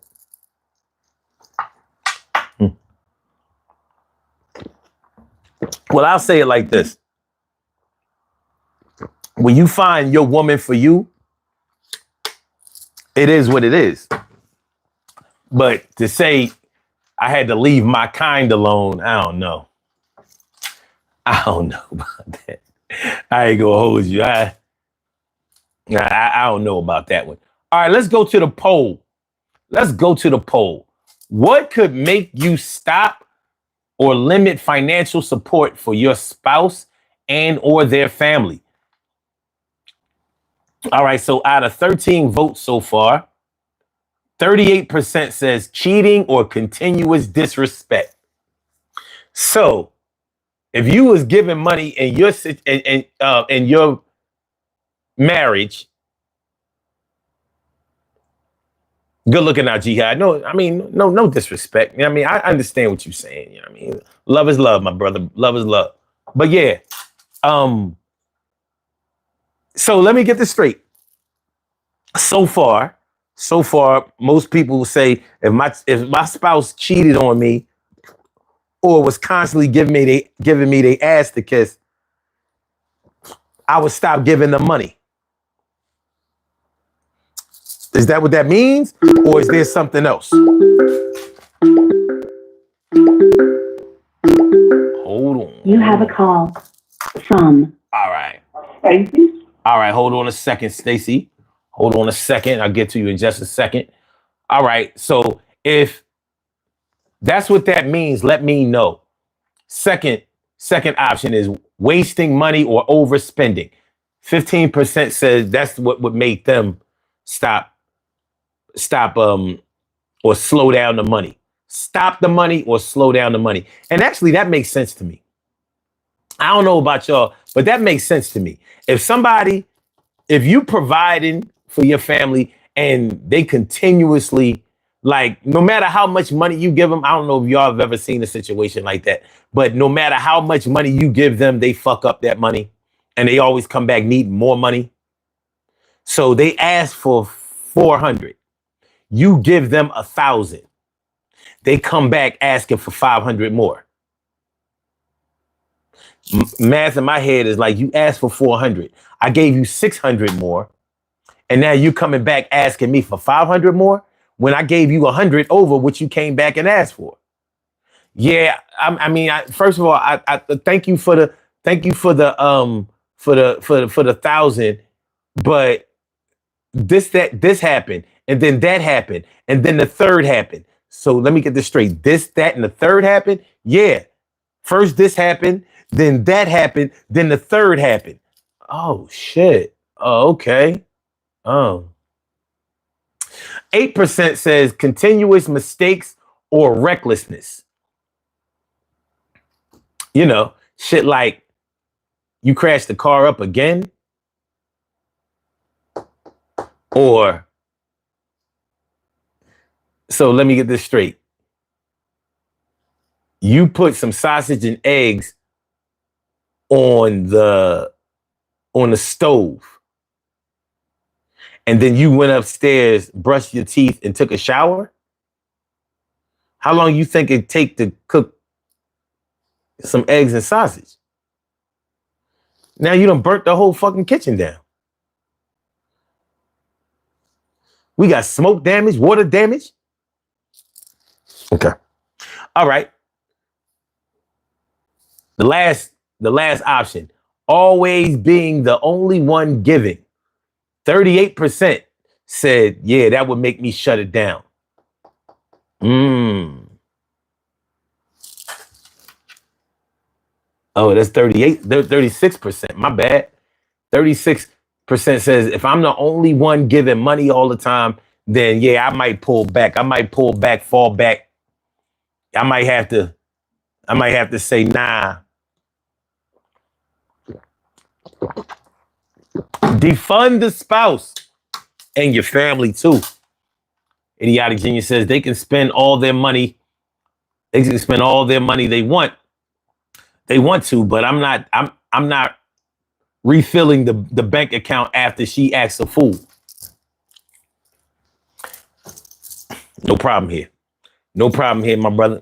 Speaker 1: Well, I'll say it like this. When you find your woman for you, it is what it is. But to say I had to leave my kind alone, I don't know. I don't know about that. I ain't gonna hold you. I don't know about that one. All right, let's go to the poll. What could make you stop or limit financial support for your spouse and or their family? All right, so out of 13 votes so far, 38% says cheating or continuous disrespect. So, if you was giving money in your marriage, Good looking out, Jihad. No, I mean, no disrespect. You know what I mean? I understand what you're saying. You know what I mean? Love is love, my brother. Love is love. But yeah, so let me get this straight. So far, most people will say if my spouse cheated on me or was constantly giving me they ass to kiss, I would stop giving them money. Is that what that means? Or is there something else? Hold on.
Speaker 2: You have a call from.
Speaker 1: All right.
Speaker 2: Stacy?
Speaker 1: All right, hold on a second, Stacy. Hold on a second. I'll get to you in just a second. All right, so if that's what that means, let me know. Second option is wasting money or overspending. 15% says that's what would make them stop or slow down the money. Stop the money or slow down the money. And actually that makes sense to me. I don't know about y'all, but that makes sense to me. If you providing for your family and they continuously, like, no matter how much money you give them, I don't know if y'all have ever seen a situation like that, but no matter how much money you give them, they fuck up that money and they always come back needing more money. So they ask for 400. You give them 1,000. They come back asking for 500 more. Math in my head is like, you asked for 400. I gave you 600 more. And now you coming back asking me for 500 more when I gave you 100 over what you came back and asked for. Yeah, first of all, I thank you for the 1,000, but this happened, and then that happened, and then the third happened. So let me get this straight. This, that, and the third happened. Yeah, first this happened, then that happened, then the third happened. Oh shit. Oh, okay. 8% says continuous mistakes or recklessness. You know, shit like you crashed the car up again, or so let me get this straight. You put some sausage and eggs on the stove, and then you went upstairs, brushed your teeth, and took a shower. How long you think it'd take to cook some eggs and sausage? Now you done burnt the whole fucking kitchen down. We got smoke damage, water damage. Okay. All right. The last option, always being the only one giving. 38% said, yeah, that would make me shut it down. Oh, that's 36%. My bad. 36% says if I'm the only one giving money all the time, then yeah, I might pull back. Fall back. I might have to say, nah. Defund the spouse and your family too. Idiotic Genius says they can spend all their money. They can spend all their money they want. They want to, but I'm not refilling the bank account after she acts a fool. No problem here. No problem here, my brother.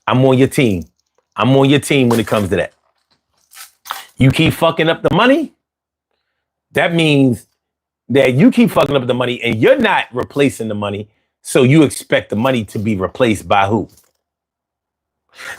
Speaker 1: I'm on your team. I'm on your team when it comes to that. You keep fucking up the money, that means that you keep fucking up the money and you're not replacing the money, so you expect the money to be replaced by who?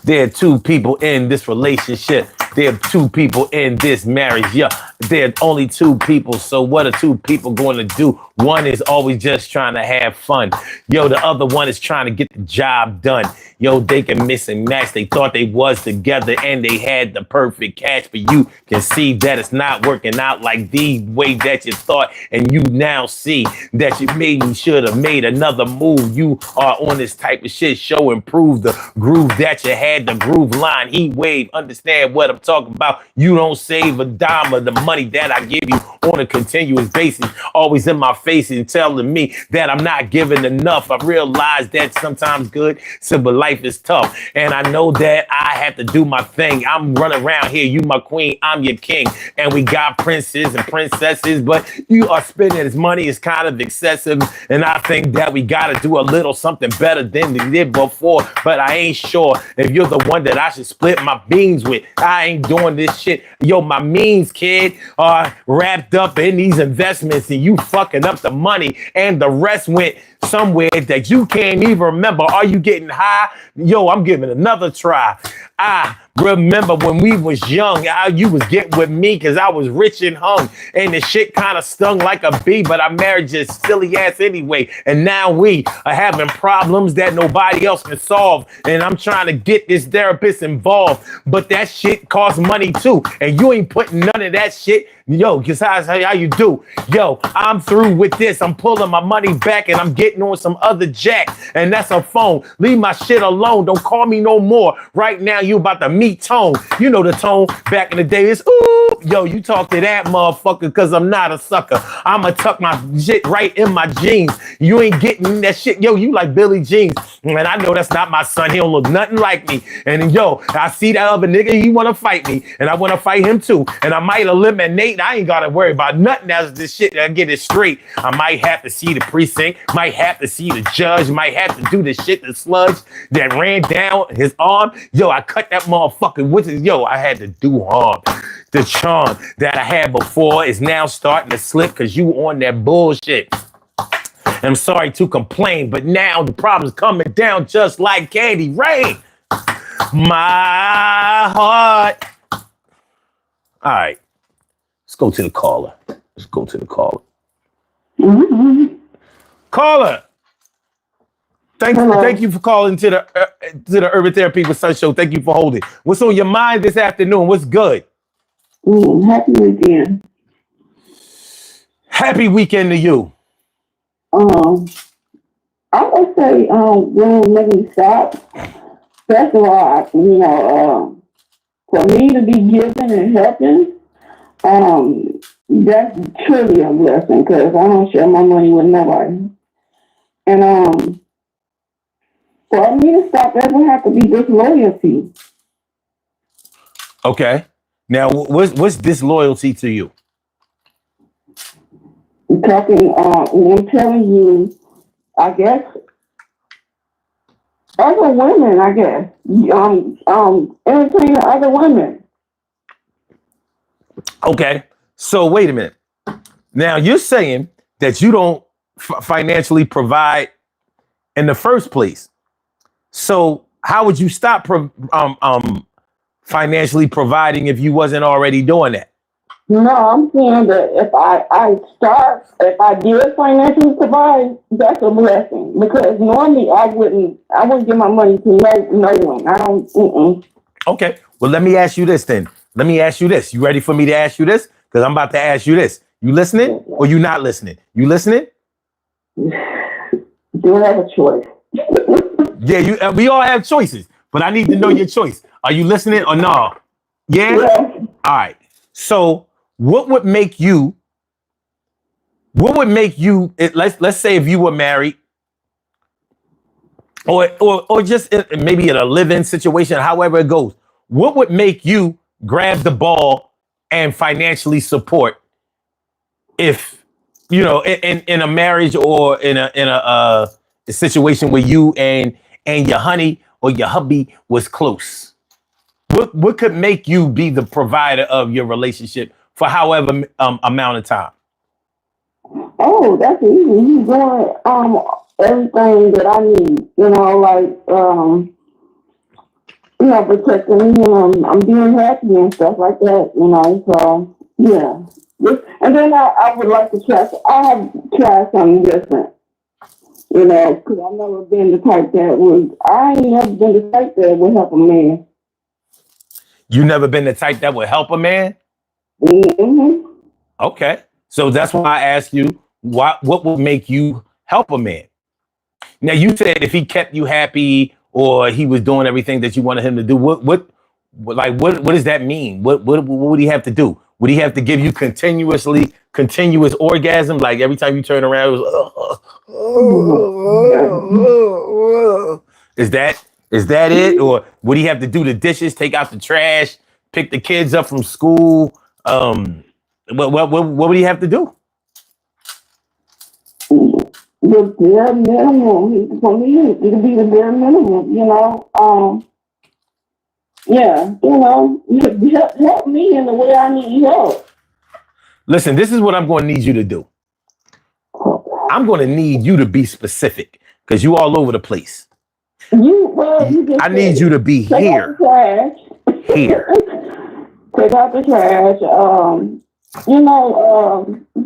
Speaker 1: There are two people in this relationship. There are two people in this marriage. Yeah, there are only two people. So what are two people going to do? One is always just trying to have fun. Yo, the other one is trying to get the job done. Yo, they can miss and match. They thought they was together and they had the perfect catch, but you can see that it's not working out like the way that you thought. And you now see that you maybe should have made another move. You are on this type of shit. Show and prove the groove that you had, the groove line, heat wave. Understand what I'm talking about you don't save a dime of the money that I give you on a continuous basis, always in my face and telling me that I'm not giving enough. I realize that sometimes good, so but life is tough. And I know that I have to do my thing. I'm running around here, you my queen, I'm your king. And we got princes and princesses, but you are spending this money is kind of excessive. And I think that we gotta do a little something better than we did before. But I ain't sure if you're the one that I should split my beans with. I ain't doing this shit. Yo, my means, kid, are wrapped up in these investments and you fucking up the money and the rest went somewhere that you can't even remember. Are you getting high? Yo, I'm giving another try. I remember when we was young, how you was getting with me because I was rich and hung and the shit kind of stung like a bee, but I married your silly ass anyway. And now we are having problems that nobody else can solve. And I'm trying to get this therapist involved, but that shit costs money too. And you ain't putting none of that shit. Yo, because how you do? Yo, I'm through with this. I'm pulling my money back and I'm getting on some other jack. And that's a phone. Leave my shit alone. Don't call me no more. Right now, you about to meet Tone. You know the Tone back in the day is, ooh, yo, you talk to that motherfucker because I'm not a sucker. I'ma tuck my shit right in my jeans. You ain't getting that shit. Yo, you like Billy Jeans. And I know that's not my son. He don't look nothing like me. And yo, I see that other nigga, he want to fight me. And I want to fight him too. And I might eliminate. I ain't got to worry about nothing else. This shit, I get it straight. I might have to see the precinct. Might have to see the judge. Might have to do the shit, the sludge that ran down his arm. Yo, I cut that motherfucker. Yo, I had to do harm. The charm that I had before is now starting to slip because you on that bullshit. And I'm sorry to complain, but now the problem's coming down just like candy rain. My heart. All right. Let's go to the caller.
Speaker 2: Mm-hmm.
Speaker 1: Caller. Thank you for calling to the Urban Therapy with Sun Show. Thank you for holding. What's on your mind this afternoon? What's good?
Speaker 2: Happy weekend.
Speaker 1: Happy weekend to you.
Speaker 2: I would say, when making stop, first of all, for me to be giving and helping, that's truly a blessing because I don't share my money with nobody. And for me to stop, that would have to be disloyalty.
Speaker 1: Okay. Now, what's disloyalty to you?
Speaker 2: I'm telling you, I guess, other women, I guess, entertaining other women.
Speaker 1: Okay. So wait a minute. Now you're saying that you don't financially provide in the first place. So how would you stop financially providing if you wasn't already doing that?
Speaker 2: No, I'm saying that if I did financially provide, that's a blessing. Because normally I wouldn't give my money to no one. I don't.
Speaker 1: Okay. Well, let me ask you this then. You ready for me to ask you this? Because I'm about to ask you this. You listening or you not listening? You listening?
Speaker 2: Do have a choice.
Speaker 1: Yeah, we all have choices, but I need to know your choice. Are you listening or no? Yeah? All right. So what would make you, let's say if you were married or just maybe in a live-in situation, however it goes, what would make you grab the ball and financially support if, in a marriage or in a situation where you and your honey or your hubby was close? What could make you be the provider of your relationship for however amount of time?
Speaker 2: Oh, that's easy. He's doing everything that I need. Protecting me. I'm being happy and stuff like that. So yeah. And then I would like to try. I have tried something different. Because I've never been the type that would. I ain't never been the type that would help a man.
Speaker 1: You never been the type that would help a man?
Speaker 2: Mm-hmm.
Speaker 1: Okay. So that's why I asked you, what would make you help a man? Now, you said if he kept you happy or he was doing everything that you wanted him to do, what Like, what does that mean? What would he have to do? Would he have to give you continuous orgasm? Like every time you turn around, it was, is that it? Or would he have to do the dishes, take out the trash, pick the kids up from school? What would he have to do?
Speaker 2: The bare minimum. For me, it'll be the bare minimum, Yeah, help me in the way I need help.
Speaker 1: Listen, this is what I'm going to need you to do. I'm going to need you to be specific because you all over the place. I need you to be here. Here.
Speaker 2: Take out the trash.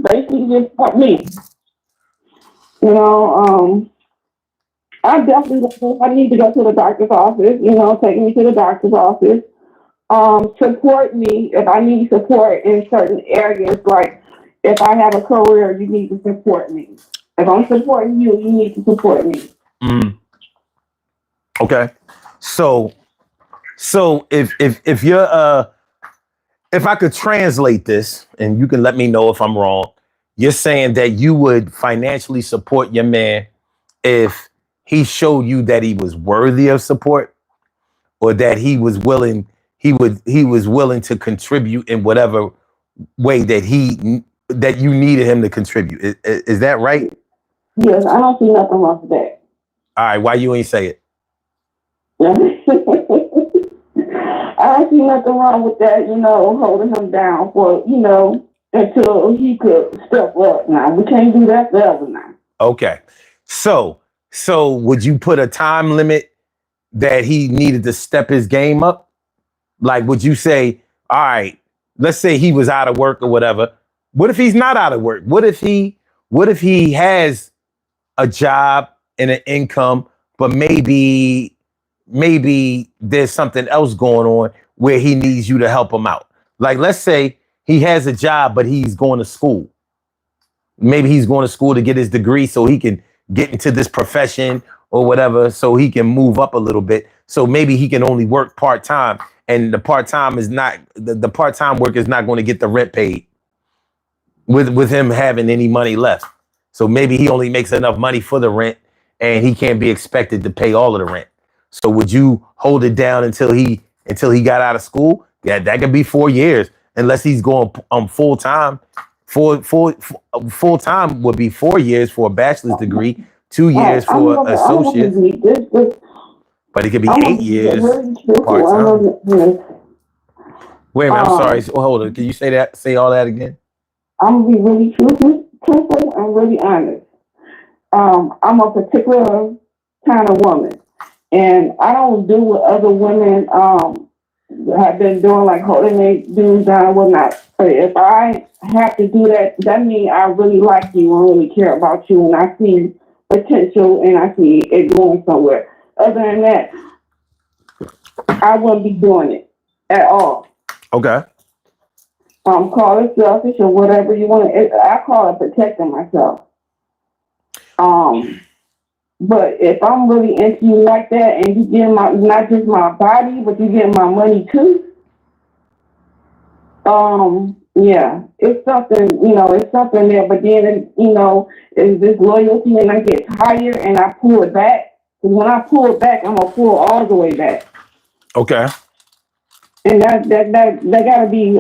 Speaker 2: Basically just help me. I need to go to the doctor's office, take me to the doctor's office. Support me if I need support in certain areas. Like if I have a career, you need to support me. If I'm supporting you, you need to support me.
Speaker 1: Okay. So if you're if I could translate this, and you can let me know if I'm wrong, you're saying that you would financially support your man if he showed you that he was worthy of support, or that he was willing to contribute in whatever way that you needed him to contribute. Is that right?
Speaker 2: Yes, I don't see nothing wrong with that.
Speaker 1: All right, why you ain't say it?
Speaker 2: I don't see nothing wrong with that, holding him down for, until he could step up. Now, we can't do that forever now.
Speaker 1: Okay. So would you put a time limit that he needed to step his game up? Like, would you say, all right, let's say he was out of work or whatever. What if he's not out of work? What if he has a job and an income, but maybe there's something else going on where he needs you to help him out? Like, let's say he has a job, but he's going to school. Maybe he's going to school to get his degree so he can get into this profession or whatever, so he can move up a little bit. So maybe he can only work part-time, and the part-time work is not going to get the rent paid with him having any money left. So maybe he only makes enough money for the rent and he can't be expected to pay all of the rent. So would you hold it down until he got out of school? Yeah, that could be 4 years, unless he's going full time. Full time would be 4 years for a bachelor's degree, 2 years for an associate. But it could be 8 years part time. Wait a minute, I'm sorry. So, hold on. Can you say all that again?
Speaker 2: I'm gonna be really truthful and really honest. I'm a particular kind of woman, and I don't do what other women have been doing, like holding their dudes down and whatnot. But if I have to do that, that means I really like you and really care about you, and I see potential and I see it going somewhere. Other than that, I wouldn't be doing it at all.
Speaker 1: Okay.
Speaker 2: Call it selfish or whatever you want to. I call it protecting myself. But if I'm really into you like that, and you get not just my body, but you get my money too. Yeah, it's something, it's something there. But then, is this loyalty, and I get tired and I pull it back. Because when I pull it back, I'm gonna pull all the way back.
Speaker 1: Okay.
Speaker 2: And that gotta be,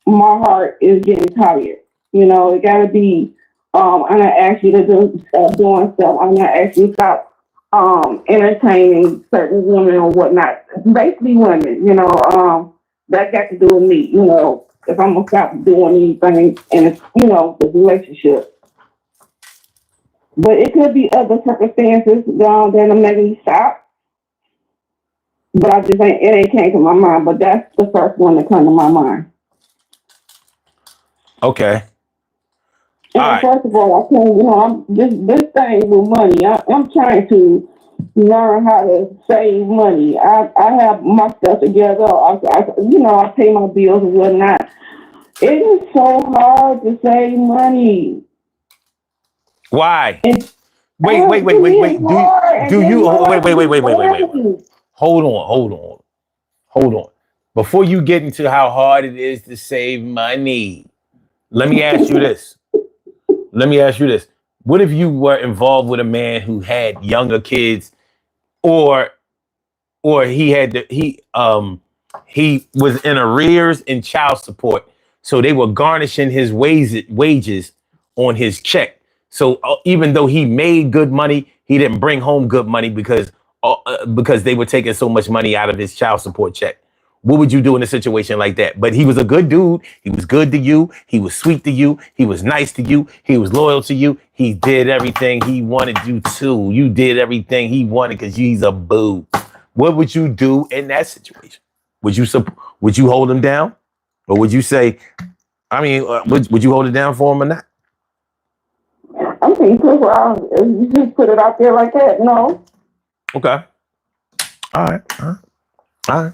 Speaker 2: my heart is getting tired. It gotta be. I'm not asking you to stop doing stuff. I'm not asking you to stop entertaining certain women or whatnot. Basically, women. That got to do with me. If I'm gonna stop doing anything in the relationship. But it could be other circumstances that are making me stop. But it ain't came to my mind. But that's the first one that come to my mind.
Speaker 1: Okay.
Speaker 2: And first of all, I can't, this thing with money. I'm trying to learn how to save money. I have my stuff together. I pay my bills and whatnot. It is so hard to save money.
Speaker 1: Why? Wait. Do you? Wait. hold on. Before you get into how hard it is to save money, let me ask you this. Let me ask you this. What if you were involved with a man who had younger kids, or he had he was in arrears in child support, so they were garnishing his wages on his check. So even though he made good money, he didn't bring home good money because they were taking so much money out of his child support check. What would you do in a situation like that? But he was a good dude. He was good to you. He was sweet to you. He was nice to you. He was loyal to you. He did everything he wanted you to. You did everything he wanted because he's a boo. What would you do in that situation? Would you hold him down, or would you say, would you hold it down for him or not?
Speaker 2: I'm thinking, well, if you just put it out there like that, no.
Speaker 1: Okay. All right.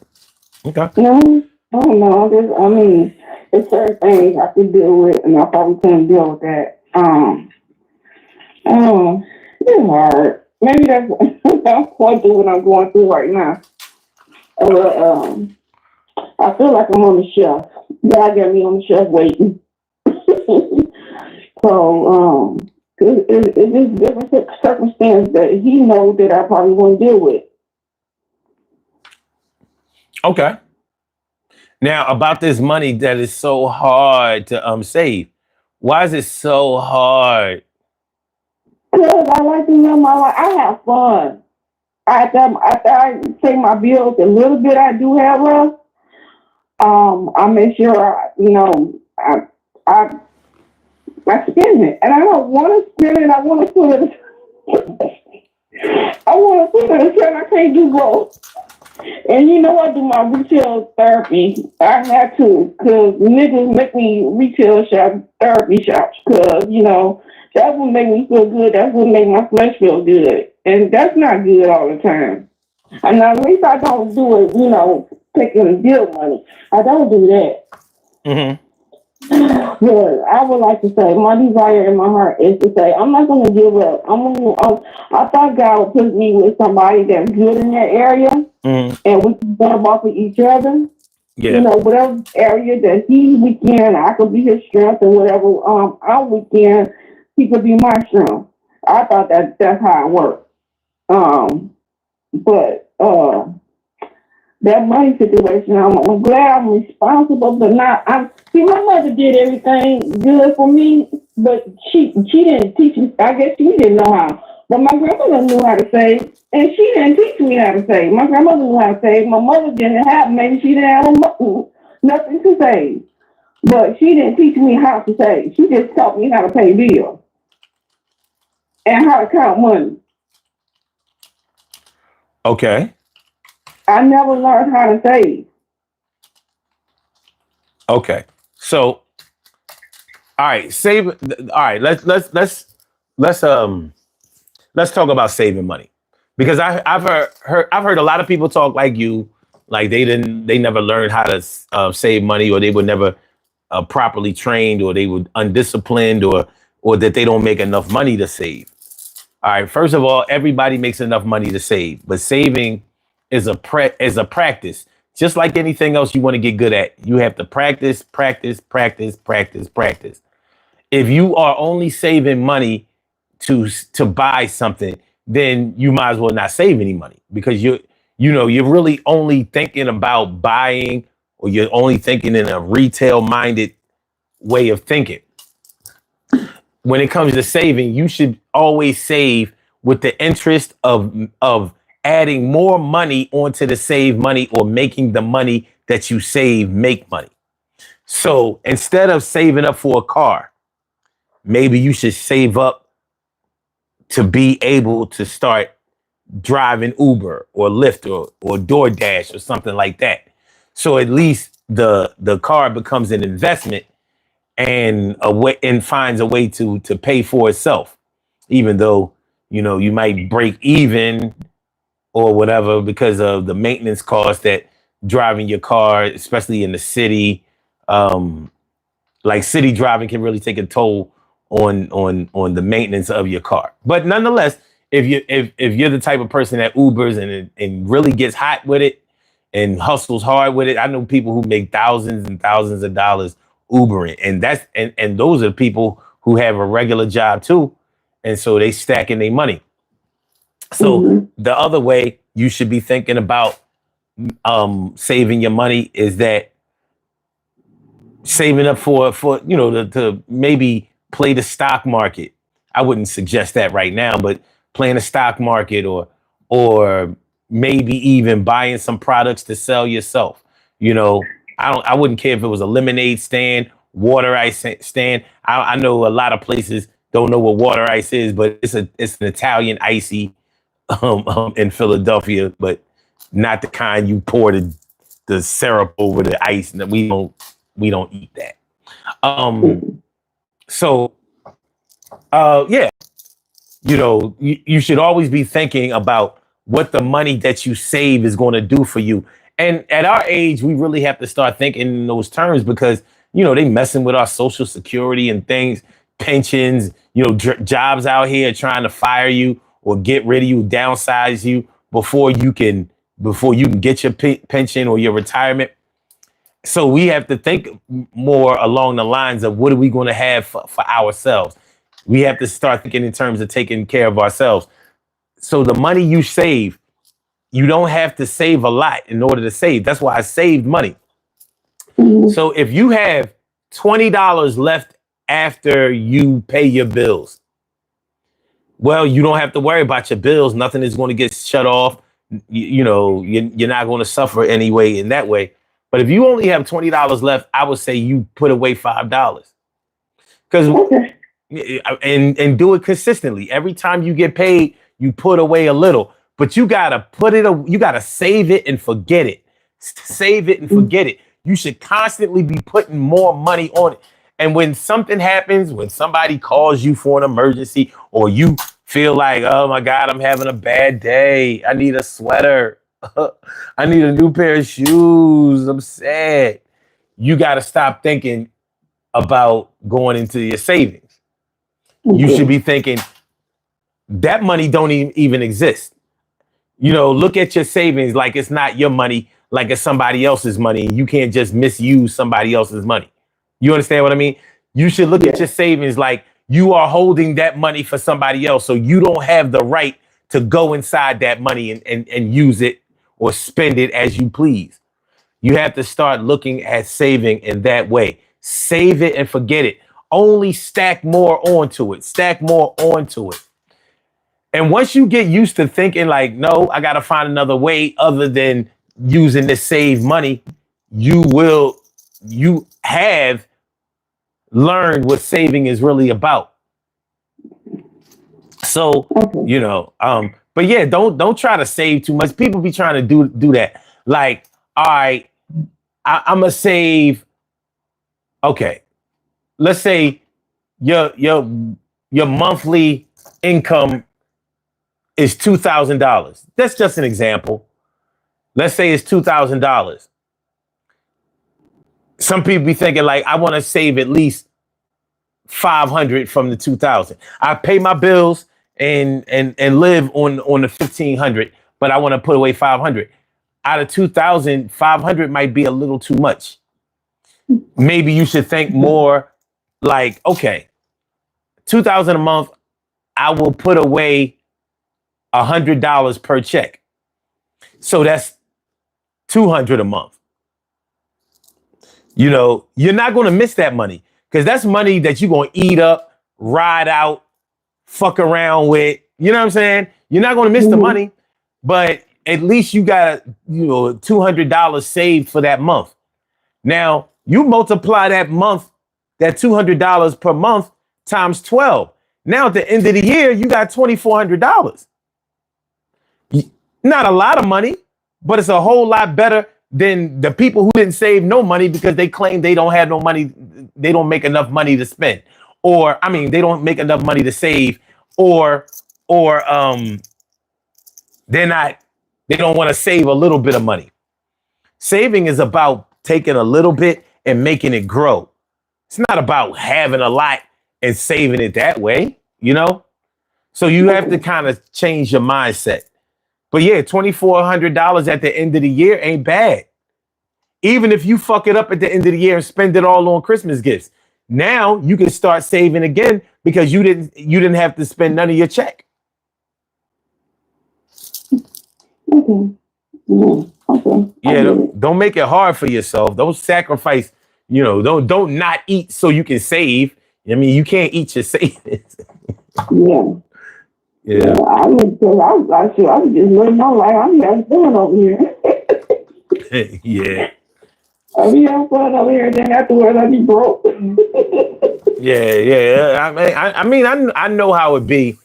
Speaker 1: Okay.
Speaker 2: No, I don't know. It's certain things I could deal with, and I probably couldn't deal with that. It's hard. Maybe that's going through what I'm going through right now. I feel like I'm on the shelf. God got me on the shelf waiting. So, it's just different circumstances that he knows that I probably won't deal with.
Speaker 1: Okay. Now, about this money that is so hard to save. Why is it so hard?
Speaker 2: Because I like to live my life. I have fun. After I pay my bills, the little bit I do have left, I make sure I spend it, and I don't want to spend it. I want to put it. I want to put it aside. I can't do both. And I do my retail therapy. I had to, because niggas make me retail therapy shops, because that would make me feel good. That's what make my flesh feel good, and that's not good all the time. And at least I don't do it, taking bill money. I don't do that.
Speaker 1: Mm-hmm.
Speaker 2: But I would like to say, my desire in my heart is to say, I'm not going to give up. I thought God would put me with somebody that's good in that area, and we can bounce off of each other.
Speaker 1: Yeah.
Speaker 2: Whatever area that he's weak in, I could be his strength, and whatever I'm weak in, he could be my strength. I thought that's how it worked. But that money situation, I'm glad I'm responsible, but not. My mother did everything good for me, but she didn't teach me. I guess she didn't know how. But my grandmother knew how to save, and she didn't teach me how to save. My grandmother knew how to save. My mother didn't have. Maybe she didn't have nothing to save, but she didn't teach me how to save. She just taught me how to pay bills and how to count money.
Speaker 1: Okay.
Speaker 2: I never learned how to save.
Speaker 1: Okay. So, all right, save. All right, let's talk about saving money, because I've heard a lot of people talk like you, like they never learned how to save money, or they were never properly trained, or they were undisciplined, or that they don't make enough money to save. All right, first of all, everybody makes enough money to save, but saving is a practice. Just like anything else you want to get good at, you have to practice. If you are only saving money to buy something, then you might as well not save any money, because you're really only thinking about buying, or you're only thinking in a retail minded way of thinking. When it comes to saving, you should always save with the interest of adding more money onto the saved money, or making the money that you save make money. So instead of saving up for a car, maybe you should save up to be able to start driving Uber or Lyft or DoorDash or something like that. So at least the car becomes an investment, and finds a way to pay for itself, even though you might break even or whatever because of the maintenance cost that driving your car, especially in the city. Like city driving can really take a toll on the maintenance of your car. But nonetheless, if you're the type of person that Ubers and really gets hot with it and hustles hard with it, I know people who make thousands and thousands of dollars Ubering, and those are people who have a regular job too, and so they stacking their money. So the other way you should be thinking about saving your money is that saving up for to maybe play the stock market. I wouldn't suggest that right now, but playing the stock market or maybe even buying some products to sell yourself. I wouldn't care if it was a lemonade stand, water ice stand. I know a lot of places don't know what water ice is, but it's an Italian icy in Philadelphia, but not the kind you pour the syrup over the ice, and we don't eat that. So yeah, you should always be thinking about what the money that you save is going to do for you. And at our age, we really have to start thinking in those terms because, they messing with our social security and things, pensions, jobs out here trying to fire you or get rid of you, downsize you before you can get your pension or your retirement. So we have to think more along the lines of what are we going to have for ourselves. We have to start thinking in terms of taking care of ourselves. So the money you save, you don't have to save a lot in order to save. That's why I saved money. So if you have $20 left after you pay your bills, well, you don't have to worry about your bills. Nothing is going to get shut off. You're not going to suffer anyway in that way. But if you only have $20 left, I would say you put away $5. Because and do it consistently. Every time you get paid, you put away a little. But you gotta save it and forget it. Save it and forget it. You should constantly be putting more money on it. And when something happens, when somebody calls you for an emergency, or you feel like, oh my God, I'm having a bad day. I need a sweater. I need a new pair of shoes. I'm sad. You got to stop thinking about going into your savings. You should be thinking that money don't even exist. Look at your savings like it's not your money, like it's somebody else's money. You can't just misuse somebody else's money. You understand what I mean? You should look at your savings like you are holding that money for somebody else. So you don't have the right to go inside that money and use it or spend it as you please. You have to start looking at saving in that way. Save it and forget it. Only stack more onto it. Stack more onto it. And once you get used to thinking like, no, I got to find another way other than using this saved money, you have learned what saving is really about. So, but yeah, don't try to save too much. People be trying to do that. Like, all right, I'm gonna save. Okay, let's say your monthly income is $2,000. That's just an example. Let's say it's $2,000. Some people be thinking like, I want to save at least 500 from the 2,000. I pay my bills and live on the 1,500, but I want to put away 500. Out of 2,000, 500 might be a little too much. Maybe you should think more like, okay, 2,000 a month, I will put away $100 per check. So that's 200 a month. You're not going to miss that money because that's money that you're going to eat up, ride out, fuck around with. You know what I'm saying? You're not going to miss the money, but at least you got, $200 saved for that month. Now, you multiply that $200 per month times 12. Now, at the end of the year, you got $2,400. Not a lot of money, but it's a whole lot better than the people who didn't save no money because they claim they don't have no money. They don't make enough money to spend, they don't make enough money to save, or they don't want to save a little bit of money. Saving is about taking a little bit and making it grow. It's not about having a lot and saving it that way, So you have to kind of change your mindset. But yeah, $2,400 at the end of the year ain't bad. Even if you fuck it up at the end of the year and spend it all on Christmas gifts, now you can start saving again because you didn't have to spend none of your check.
Speaker 2: Okay. Yeah. Okay.
Speaker 1: Yeah, don't make it hard for yourself. Don't sacrifice. Don't not eat so you can save. I mean, you can't eat your savings.
Speaker 2: Yeah.
Speaker 1: Yeah.
Speaker 2: I would say I was just living my life. I'm just doing over here.
Speaker 1: Yeah.
Speaker 2: I be having fun over here, then afterwards I be broke.
Speaker 1: Yeah. I know how it be.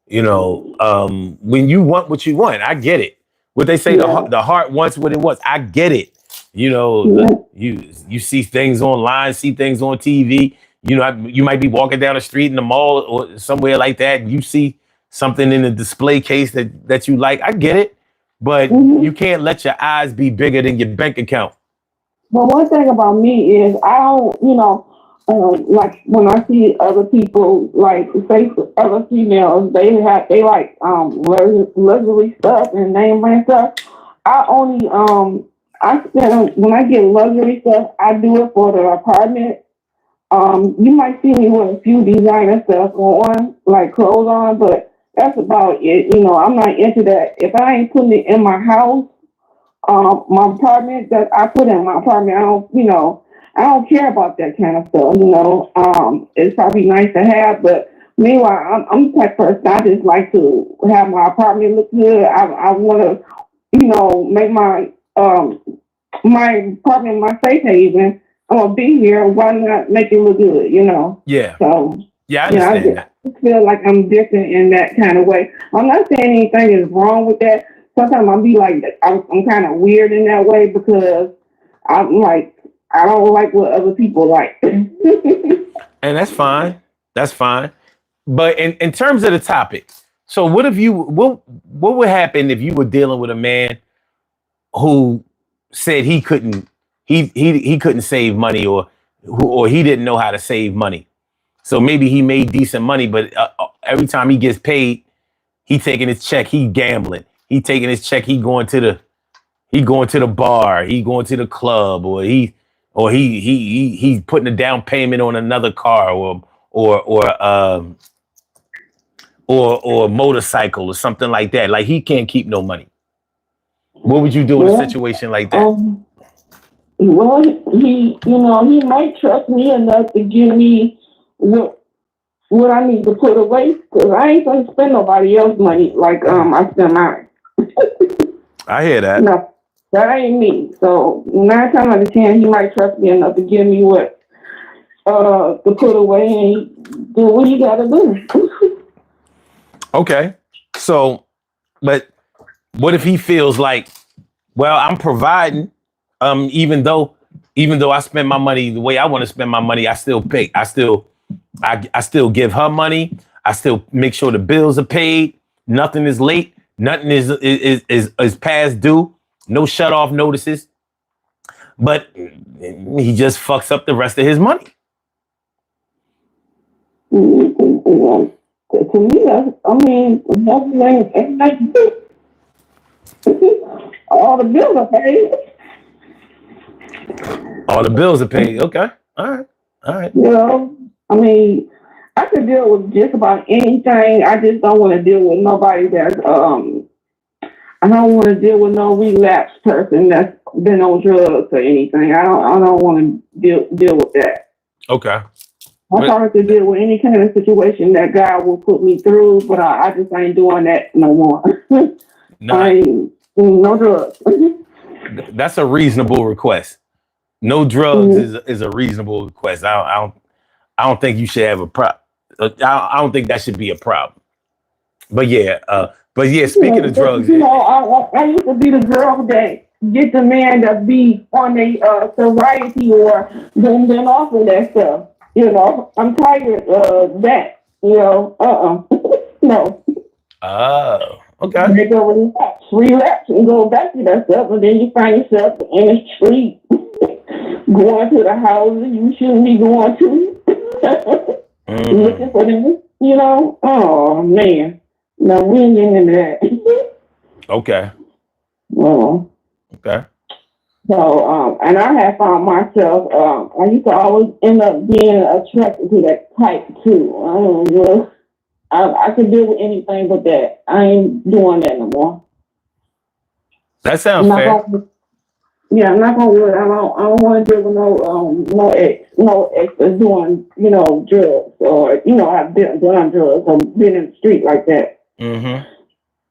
Speaker 1: When you want what you want, I get it. What they say,
Speaker 2: Yeah.
Speaker 1: the heart wants what it wants. I get it.
Speaker 2: Yeah.
Speaker 1: You see things online, see things on TV. You might be walking down the street in the mall or somewhere like that, and you see something in the display case that you like. I get it, but
Speaker 2: Mm-hmm.
Speaker 1: you can't let your eyes be bigger than your bank account.
Speaker 2: But one thing about me is I don't, like when I see other people, like say other females, they like luxury stuff and name brand stuff. I only I spend when I get luxury stuff, I do it for the apartment. You might see me with a few designer stuff on, like clothes on, but that's about it. I'm not into that. If I ain't putting it in my house, my apartment that I put in my apartment, I don't care about that kind of stuff. It's probably nice to have, but meanwhile, I'm the type of person I just like to have my apartment look good. I want to, make my apartment my safe haven. I'm gonna be here. Why not make it look good?
Speaker 1: Yeah,
Speaker 2: So
Speaker 1: yeah, I
Speaker 2: I
Speaker 1: understand that.
Speaker 2: just feel like I'm different in that kind of way. I'm not saying anything is wrong with that. Sometimes I'll be like, I'm kind of weird in that way because I'm like, I don't like what other people like.
Speaker 1: And that's fine. That's fine. But in terms of the topic, so what would happen if you were dealing with a man who said he couldn't save money or he didn't know how to save money? So maybe he made decent money, but every time he gets paid, he taking his check, he gambling. He taking his check, he going to the bar, he going to the club, or he putting a down payment on another car or motorcycle or something like that. Like he can't keep no money. What would you do in a situation like that?
Speaker 2: Well, he might trust me enough to give me what I need to put away because I ain't gonna spend nobody else's money like I spend mine.
Speaker 1: I hear that.
Speaker 2: No, that ain't me. So 9 times out of 10, he might trust me enough to give me what to put away and do what you gotta do.
Speaker 1: Okay. So, but what if he feels like, well, I'm providing, even though I spend my money the way I want to spend my money, I still pay. I still give her money. I still make sure the bills are paid. Nothing is late. Nothing is past due. No shut off notices. But he just fucks up the rest of his money.
Speaker 2: To me, all the bills are paid.
Speaker 1: All the bills are paid. Okay. All right.
Speaker 2: I could deal with just about anything. I just don't want to deal with nobody that's I don't want to deal with no relapsed person that's been on drugs or anything. I don't want to deal with that.
Speaker 1: Okay.
Speaker 2: I'm sorry to deal with any kind of situation that God will put me through, but I just ain't doing that no more. No drugs.
Speaker 1: That's a reasonable request. No drugs is a reasonable request. I don't think you should have a problem. I don't think that should be a problem. But yeah, speaking of drugs,
Speaker 2: I used to be the girl that get the man that be on a sobriety or then off of that stuff. I'm tired of that. No.
Speaker 1: Oh, okay.
Speaker 2: They go relapse and go back to that stuff, and then you find yourself in the street going to the houses you shouldn't be going to. Looking for them. Oh man, no, we ain't getting into that.
Speaker 1: Okay.
Speaker 2: Well,
Speaker 1: Okay.
Speaker 2: so and I have found myself, I used to always end up being attracted to that type too. I don't know. I could deal with anything but that. I ain't doing that no more.
Speaker 1: That sounds
Speaker 2: I'm not
Speaker 1: fair.
Speaker 2: gonna. Yeah, I'm not gonna worry. I don't want to deal with no ex that's doing drugs or I've been done drugs or been in the street like that.
Speaker 1: Mm-hmm.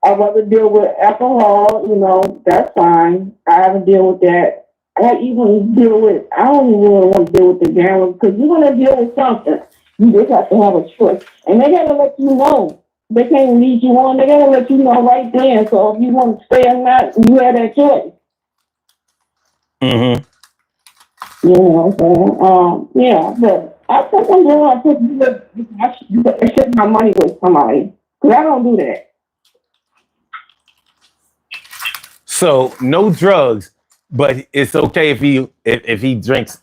Speaker 2: I'd rather deal with alcohol. That's fine. I have to deal with that. I even deal with. I don't even really want to deal with the gamblers because you want to deal with something. You just have to have a choice, and they gotta let you know. They can't lead you on. They gotta let you know right then. So if you want to stay or not, you have that choice.
Speaker 1: Mm-hmm.
Speaker 2: Yeah, but I think I'm going to share my money with somebody because I don't do that.
Speaker 1: So no drugs, but it's okay if he drinks.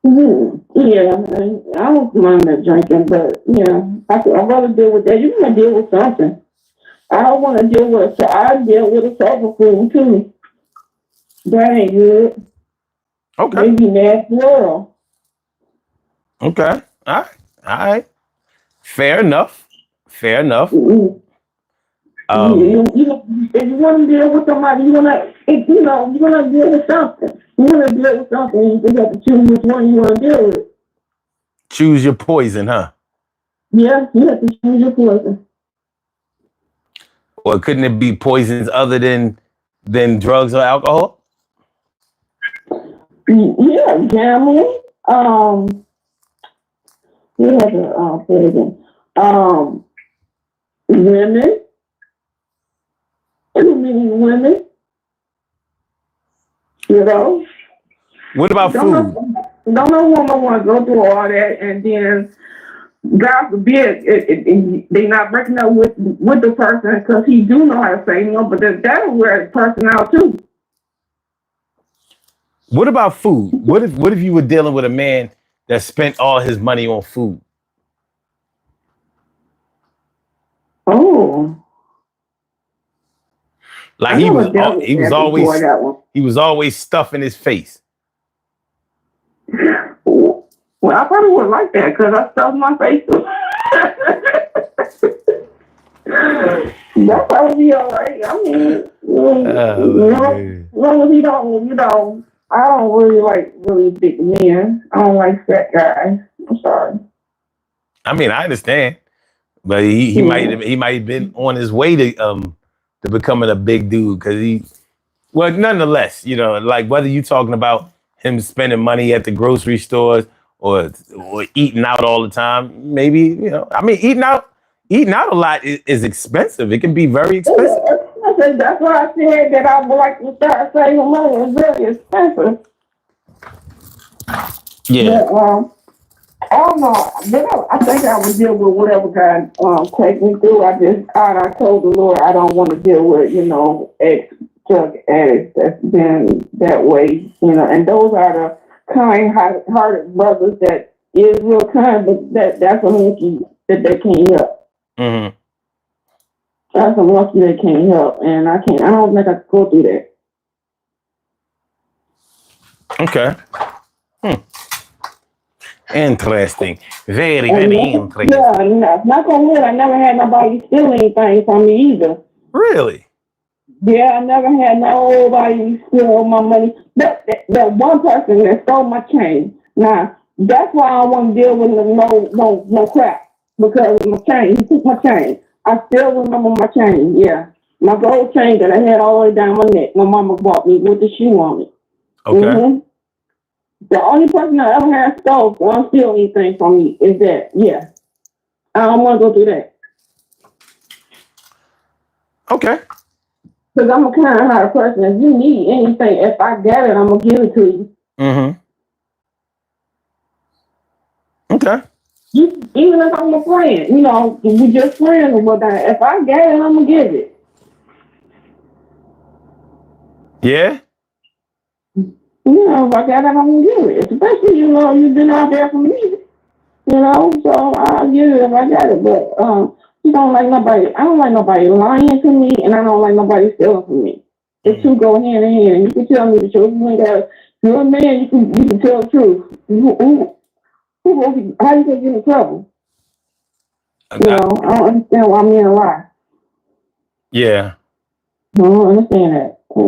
Speaker 2: Yeah, I don't mind that drinking, but yeah, I'd rather deal with that. You want to deal with something. I don't want to deal with. So I deal with a sober food too. That ain't good.
Speaker 1: Okay.
Speaker 2: They be nasty world.
Speaker 1: Okay. All right. All right. Fair enough. Fair enough.
Speaker 2: Mm-hmm.
Speaker 1: Um.
Speaker 2: If you want to deal with somebody, you want to deal with something. You want to deal with something, you just have to choose which one you want to deal with.
Speaker 1: Choose your poison, huh?
Speaker 2: Yeah, you have to choose your poison.
Speaker 1: Or couldn't it be poisons other than drugs or alcohol?
Speaker 2: Yeah, gambling. What other poison? Women. Too many women. You know,
Speaker 1: What about
Speaker 2: don't
Speaker 1: food?
Speaker 2: know, don't know woman want to go through all that, and then God forbid they not breaking up with the person because he do know how to say no, but that'll wear the person out too.
Speaker 1: What about food? What if you were dealing with a man that spent all his money on food?
Speaker 2: Oh,
Speaker 1: Like
Speaker 2: I never dealt with that before that one.
Speaker 1: he was always stuffing his face.
Speaker 2: Well, I probably would like that because I stuffed my face too. That probably be all right. I mean,
Speaker 1: Oh man.
Speaker 2: as long as I don't really like really big men. I don't like fat guys. I'm sorry.
Speaker 1: I mean, I understand, but
Speaker 2: Yeah.
Speaker 1: he might have been on his way to becoming a big dude because well, nonetheless, like whether you're talking about him spending money at the grocery stores or eating out all the time, maybe I mean, eating out a lot is expensive. It can be very expensive.
Speaker 2: I said, that's why I said that I would like to start saving money. It's very expensive.
Speaker 1: Yeah.
Speaker 2: But I don't know. I think I would deal with whatever God take me through. I told the Lord I don't want to deal with ex drug addicts that's been that way. And those are the kind-hearted brothers that is real kind, but that's a monkey that they can't help.
Speaker 1: Mm-hmm.
Speaker 2: That's a monkey they can't help, and I can't. I don't think I could go through that.
Speaker 1: Okay. Hmm. Interesting. Very,
Speaker 2: And
Speaker 1: very
Speaker 2: yeah,
Speaker 1: interesting.
Speaker 2: not gonna lie, I never had nobody steal anything from me either.
Speaker 1: Really?
Speaker 2: Yeah, I never had nobody steal my money. That one person that stole my chain. Now that's why I don't want to deal with no crap because of my chain. He took my chain. I still remember my chain. Yeah, my gold chain that I had all the way down my neck. My mama bought me with the shoe on it.
Speaker 1: Okay.
Speaker 2: Mm-hmm. The only person I ever had stole or steal anything from me is that. Yeah, I don't want to go through that.
Speaker 1: Okay.
Speaker 2: Because I'm a kind of hearted person. If you need anything, if I got it, I'm going to give it to you.
Speaker 1: Mm-hmm. Okay.
Speaker 2: Even if I'm a friend, we just friends or whatnot. If I got it, I'm going to give it.
Speaker 1: Yeah.
Speaker 2: If I got it, I'm going to give it. Especially, you've been out there for me. So I give it if I got it, but you don't like nobody. I don't like nobody lying to me, and I don't like nobody stealing from me. The two go hand in hand. You can tell me the truth. You ain't got. You're a man. You can tell the truth. How you gonna get in trouble? I don't understand why men lie.
Speaker 1: Yeah.
Speaker 2: I don't understand that. So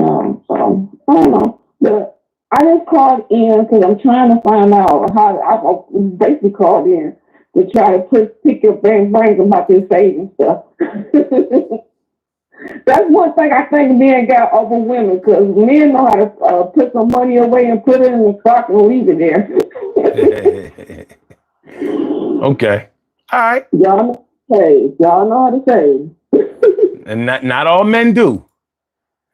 Speaker 2: I don't know. But I just called in because I'm trying to find out how I basically called in to try to pick your brains about this saving stuff. That's one thing I think men got over women because men know how to put some money away and put it in the stock and leave it there.
Speaker 1: Okay. All right.
Speaker 2: Y'all know how to save.
Speaker 1: And not all men do.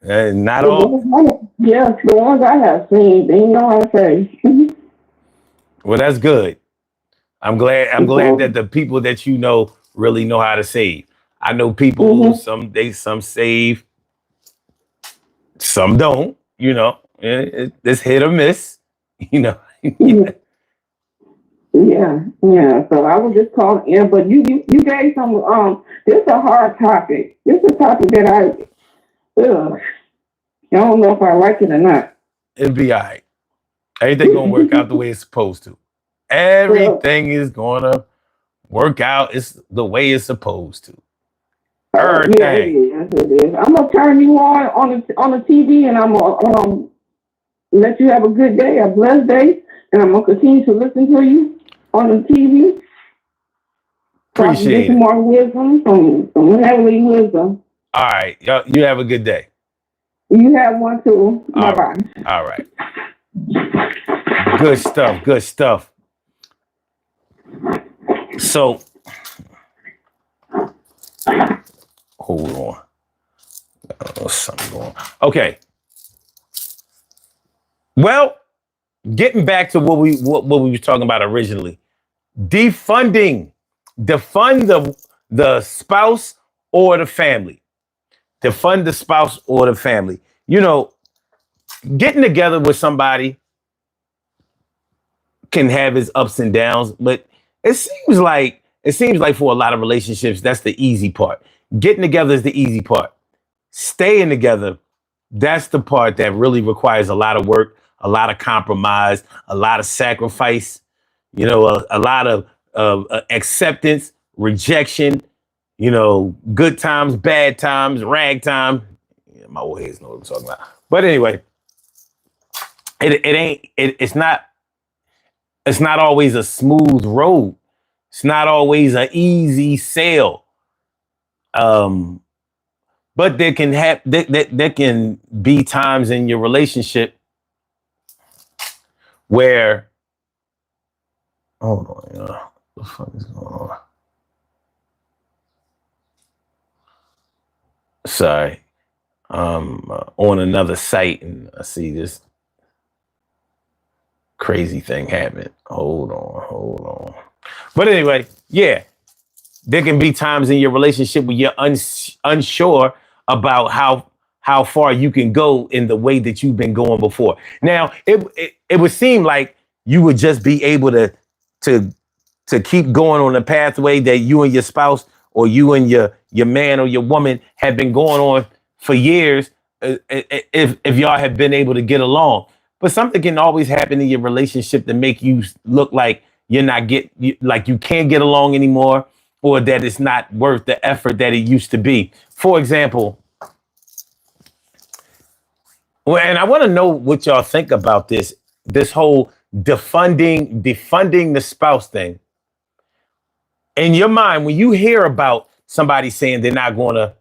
Speaker 1: Not all.
Speaker 2: Yes, the ones I have seen, they know how to save.
Speaker 1: Well, that's good. I'm glad. I'm glad that the people that you know really know how to save. I know people. Some save, some don't. It's hit or miss. You know.
Speaker 2: Yeah. So I was just calling in, but you gave some. This is a hard topic. This is a topic that I don't know if I like it or not.
Speaker 1: It'll be all right. Everything gonna work out the way it's supposed to. Everything is gonna work out. It's the way it's supposed to.
Speaker 2: Yeah, it is. I'm gonna turn you on the TV, and I'm gonna let you have a good day, a blessed day, and I'm gonna continue to listen to you on the TV.
Speaker 1: Appreciate
Speaker 2: get some more wisdom, some heavenly wisdom.
Speaker 1: All right, you have a good day.
Speaker 2: You have one too. Bye bye.
Speaker 1: All right. Good stuff. Good stuff. So, hold on. Something going on. Okay. Well, getting back to what we were talking about originally, defund the spouse or the family. Defund the spouse or the family. Getting together with somebody can have its ups and downs, but it seems like for a lot of relationships, that's the easy part. Getting together is the easy part. Staying together, that's the part that really requires a lot of work, a lot of compromise, a lot of sacrifice, a lot of acceptance, rejection, good times, bad times, ragtime. Yeah, my old heads know what I'm talking about. But anyway, it's not always a smooth road. It's not always an easy sail. But there can be times in your relationship where, hold on, what the fuck is going on? Sorry, on another site and I see this crazy thing happen. Hold on. But anyway, yeah, there can be times in your relationship where you're unsure about how far you can go in the way that you've been going before. Now, it would seem like you would just be able to keep going on the pathway that you and your spouse or you and your man or your woman have been going on for years, if y'all have been able to get along. But something can always happen in your relationship to make you look like like you can't get along anymore, or that it's not worth the effort that it used to be. For example, and I want to know what y'all think about this whole defunding the spouse thing. In your mind, when you hear about somebody saying they're not gonna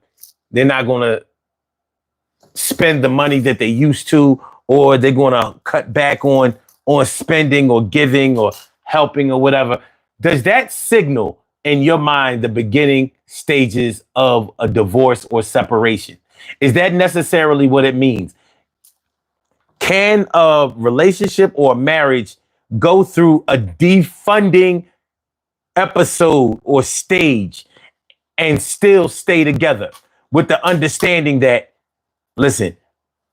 Speaker 1: spend the money that they used to, or they're gonna cut back on spending or giving or helping or whatever, does that signal in your mind the beginning stages of a divorce or separation? Is that necessarily what it means? Can a relationship or a marriage go through a defunding episode or stage and still stay together with the understanding that, listen,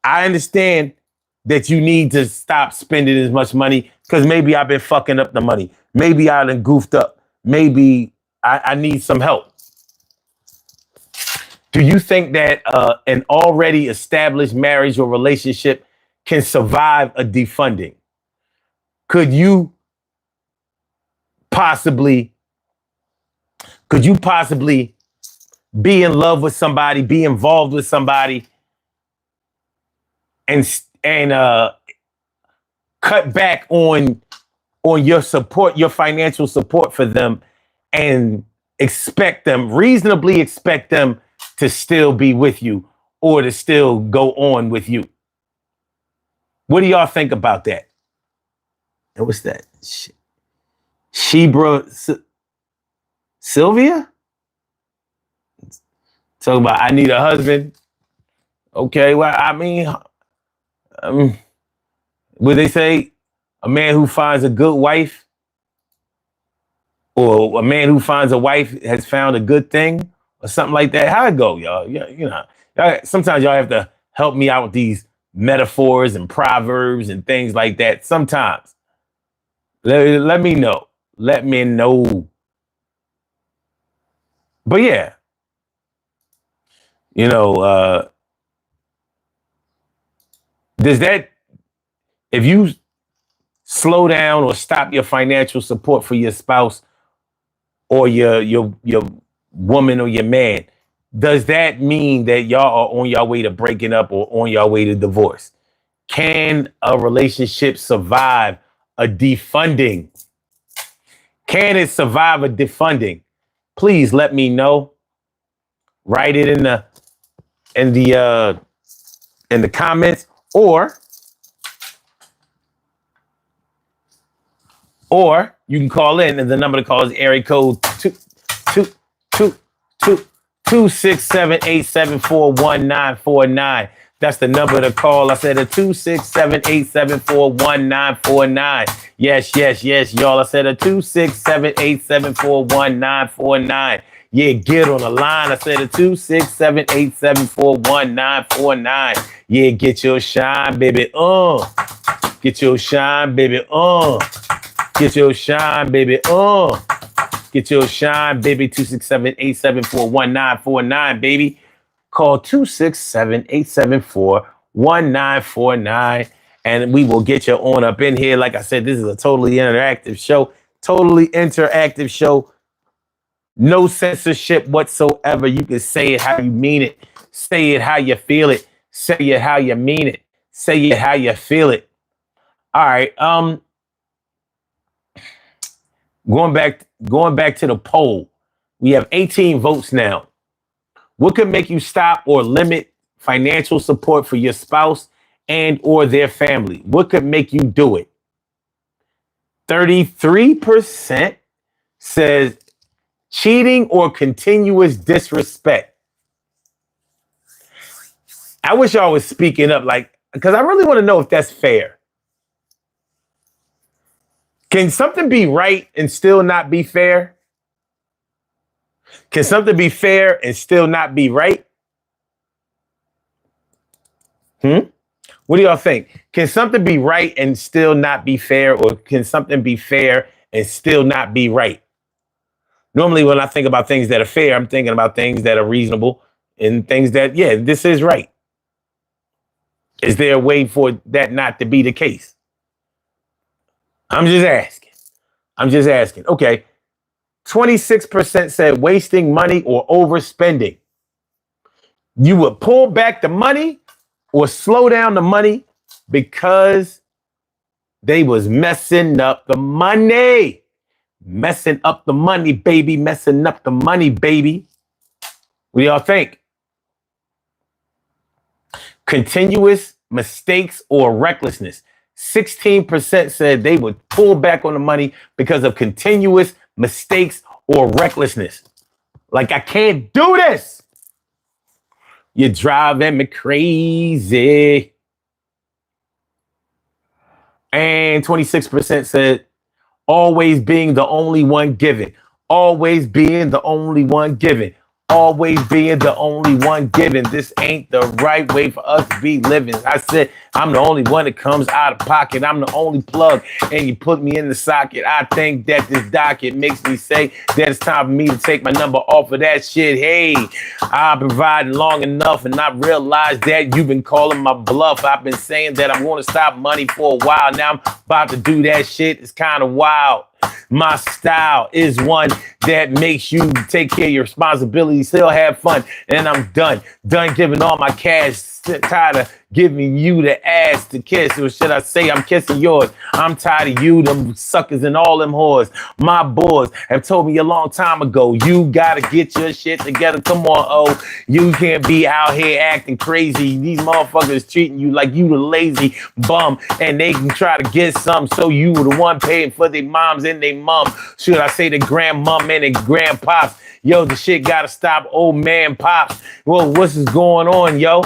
Speaker 1: I understand that you need to stop spending as much money because maybe I've been fucking up the money. Maybe I done goofed up. Maybe I need some help. Do you think that an already established marriage or relationship can survive a defunding? Could you possibly be in love with somebody, be involved with somebody, and cut back on your support, your financial support for them, and reasonably expect them to still be with you or to still go on with you? What do y'all think about that? And what's that? Sylvia? Talking about, I need a husband. Okay, well, I mean, would they say a man who finds a good wife or a man who finds a wife has found a good thing or something like that? How'd it go, y'all? Sometimes y'all have to help me out with these metaphors and proverbs and things like that. Sometimes. Let me know. Let me know. But yeah, does that, if you slow down or stop your financial support for your spouse or your woman or your man, does that mean that y'all are on your way to breaking up or on your way to divorce? Can a relationship survive a defunding? Can it survive a defunding? Please let me know. Write it in the comments, or you can call in, and the number to call is area code 267-874-1949. That's the number to call. I said a 267-874-1949. Yes, y'all. I said a 267-874-1949. Yeah, get on the line. I said a 267-874-1949. Yeah, get your shine, baby. Get your shine, baby. Get your shine, baby. Get your shine, baby. 267-874-1949, baby. Call 267-874-1949, and we will get you on up in here. Like I said, this is a totally interactive show. No censorship whatsoever. You can say it how you mean it. Say it how you feel it. Say it how you mean it. Say it how you feel it. All right. Going back to the poll. We have 18 votes now. What could make you stop or limit financial support for your spouse and or their family? What could make you do it? 33% says cheating or continuous disrespect. I wish y'all was speaking up, because I really want to know if that's fair. Can something be right and still not be fair? Can something be fair and still not be right? What do y'all think? Can something be right and still not be fair, or can something be fair and still not be right? Normally, when I think about things that are fair, I'm thinking about things that are reasonable and things that, yeah, this is right. Is there a way for that not to be the case? I'm just asking. Okay. 26% said wasting money or overspending. You would pull back the money or slow down the money because they was messing up the money. Messing up the money, baby. Messing up the money, baby. What do y'all think? Continuous mistakes or recklessness. 16% said they would pull back on the money because of continuous mistakes or recklessness. Like, I can't do this. You're driving me crazy. And 26% said always being the only one giving. Always being the only one giving. always being the only one giving. This ain't the right way for us to be living. I said, I'm the only one that comes out of pocket. I'm the only plug, and you put me in the socket. I think that this docket makes me say that it's time for me to take my number off of that shit. Hey, I've been riding long enough, and I realized that you've been calling my bluff. I've been saying that I'm going to stop money for a while. Now I'm about to do that shit. It's kind of wild. My style is one that makes you take care of your responsibilities, still have fun. And I'm done giving all my cash. Tired of giving you the ass to kiss. Or should I say I'm kissing yours? I'm tired of you, them suckers and all them whores. My boys have told me a long time ago, you gotta get your shit together. Come on, oh. You can't be out here acting crazy. These motherfuckers treating you like you the lazy bum, and they can try to get some, so you were the one paying for their moms and their mom. Should I say the grandmom and the grandpops? Yo, the shit gotta stop, old man pops. Well, what's going on, yo?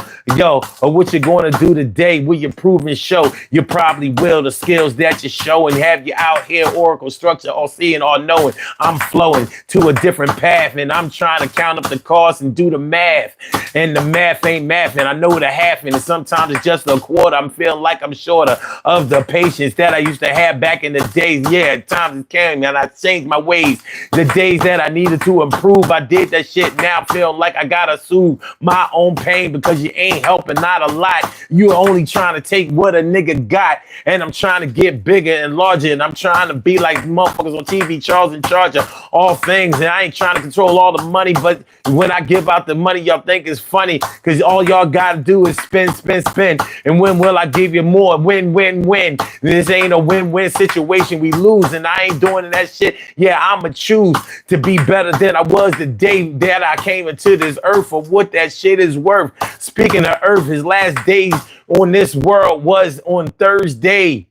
Speaker 1: Or what you gonna do today? Will you prove and show? You probably will. The skills that you show and have you out here, oracle structure, all seeing, all knowing. I'm flowing to a different path, and I'm trying to count up the costs and do the math. And the math ain't math, and I know the half, and sometimes it's just a quarter. I'm feeling like I'm shorter of the patience that I used to have back in the days. Yeah, times came, and I changed my ways. The days that I needed to improve, I did that shit. Now I feel like I gotta soothe my own pain, because you ain't helping not a lot. You're only trying to take what a nigga got, and I'm trying to get bigger and larger, and I'm trying to be like motherfuckers on TV, Charles in charge of all things, and I ain't trying to control all the money, but when I give out the money, y'all think it's funny, because all y'all gotta do is spend, and when will I give you more? Win. This ain't a win-win situation. We lose, and I ain't doing that shit. Yeah, I'ma choose to be better than I was the day that I came into this earth, for what that shit is worth. Speaking of earth, his last days on this world was on Thursday.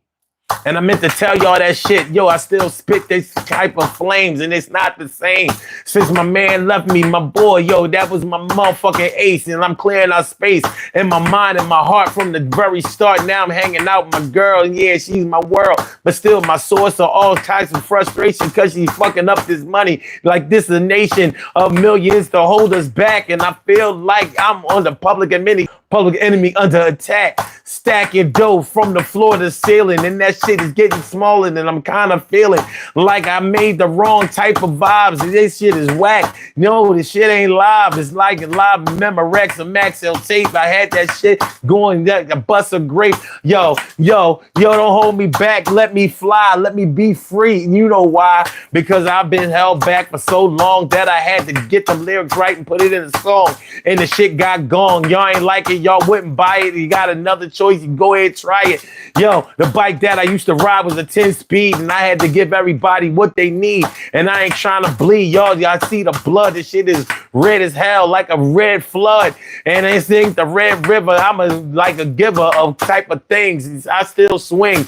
Speaker 1: And I meant to tell y'all that shit. Yo, I still spit this type of flames, and it's not the same. Since my man left me, my boy, yo, that was my motherfucking ace. And I'm clearing out space in my mind and my heart from the very start. Now I'm hanging out with my girl, and yeah, she's my world, but still my source of all types of frustration, because she's fucking up this money like this is a nation of millions to hold us back. And I feel like I'm on the public enemy under attack, stacking dough from the floor to the ceiling, and that shit is getting smaller, and I'm kind of feeling like I made the wrong type of vibes. This shit is whack. No, this shit ain't live. It's like a live Memorex or Maxell tape. I had that shit going, that a bust of grape. Yo, don't hold me back. Let me fly. Let me be free. You know why? Because I've been held back for so long that I had to get the lyrics right and put it in a song, and the shit got gone. Y'all ain't like it. Y'all wouldn't buy it. You got another choice. You can go ahead and try it. Yo, the bike that I used to ride was a 10 speed, and I had to give everybody what they need. And I ain't trying to bleed. Y'all see the blood. This shit is red as hell, like a red flood. And this ain't the Red River. I'm like a giver of type of things. I still swing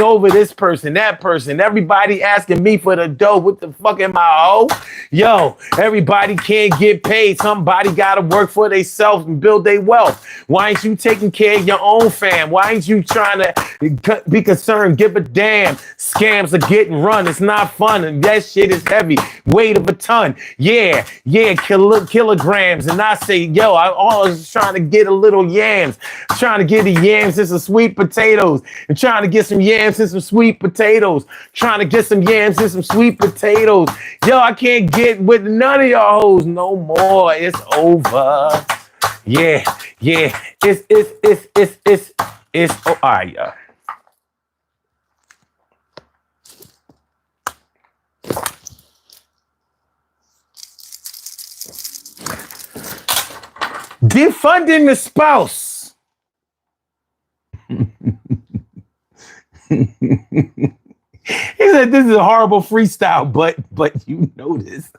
Speaker 1: over this person, that person. Everybody asking me for the dough. What the fuck am I, hoe? Yo, everybody can't get paid. Somebody got to work for themselves and build their wealth. Why ain't you taking care of your own fam? Why ain't you trying to be concerned? Give a damn. Scams are getting run. It's not fun, and that shit is heavy. Weight of a ton. Yeah, kilograms. And I say, yo, I always trying to get a little yams. Trying to get the yams and some sweet potatoes. And trying to get some yams and some sweet potatoes. Trying to get some yams and some sweet potatoes. Yo, I can't get with none of y'all hoes no more. It's over. Yeah. It's all right, y'all. Defunding the spouse. He said this is a horrible freestyle, but you know this.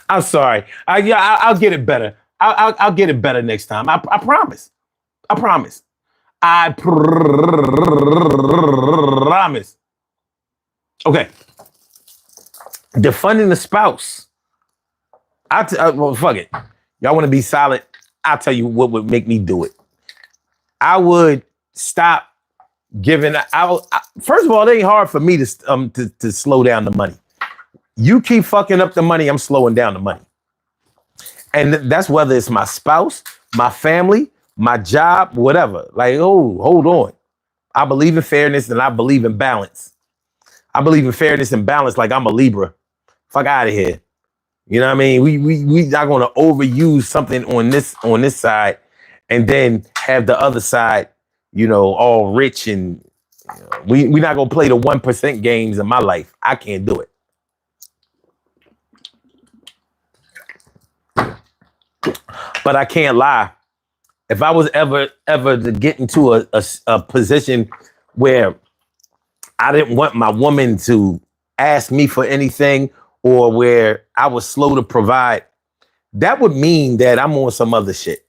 Speaker 1: I'm sorry. I'll get it better. I'll get it better next time. I promise. I promise. Okay. Defunding the spouse. Well, fuck it. Y'all want to be solid? I'll tell you what would make me do it. I would stop giving out. First of all, it ain't hard for me to slow down the money. You keep fucking up the money, I'm slowing down the money. And that's whether it's my spouse, my family, my job, whatever. Like, oh, hold on. I believe in fairness and I believe in balance. I believe in fairness and balance like I'm a Libra. Fuck out of here. You know what I mean? We not gonna overuse something on this side and then have the other side, all rich and we not gonna play the 1% games in my life. I can't do it. But I can't lie. If I was ever to get into a position where I didn't want my woman to ask me for anything or where I was slow to provide, that would mean that I'm on some other shit.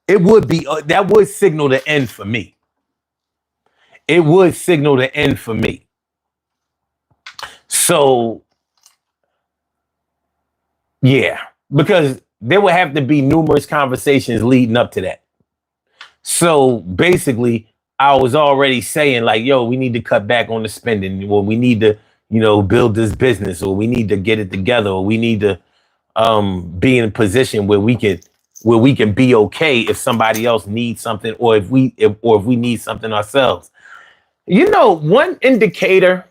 Speaker 1: It would be, that would signal the end for me. It would signal the end for me. So, yeah, because there would have to be numerous conversations leading up to that. So basically, I was already saying like, yo, we need to cut back on the spending, or we need to, build this business, or we need to get it together, or we need to be in a position where we can be okay if somebody else needs something, or if we need something ourselves. One indicator,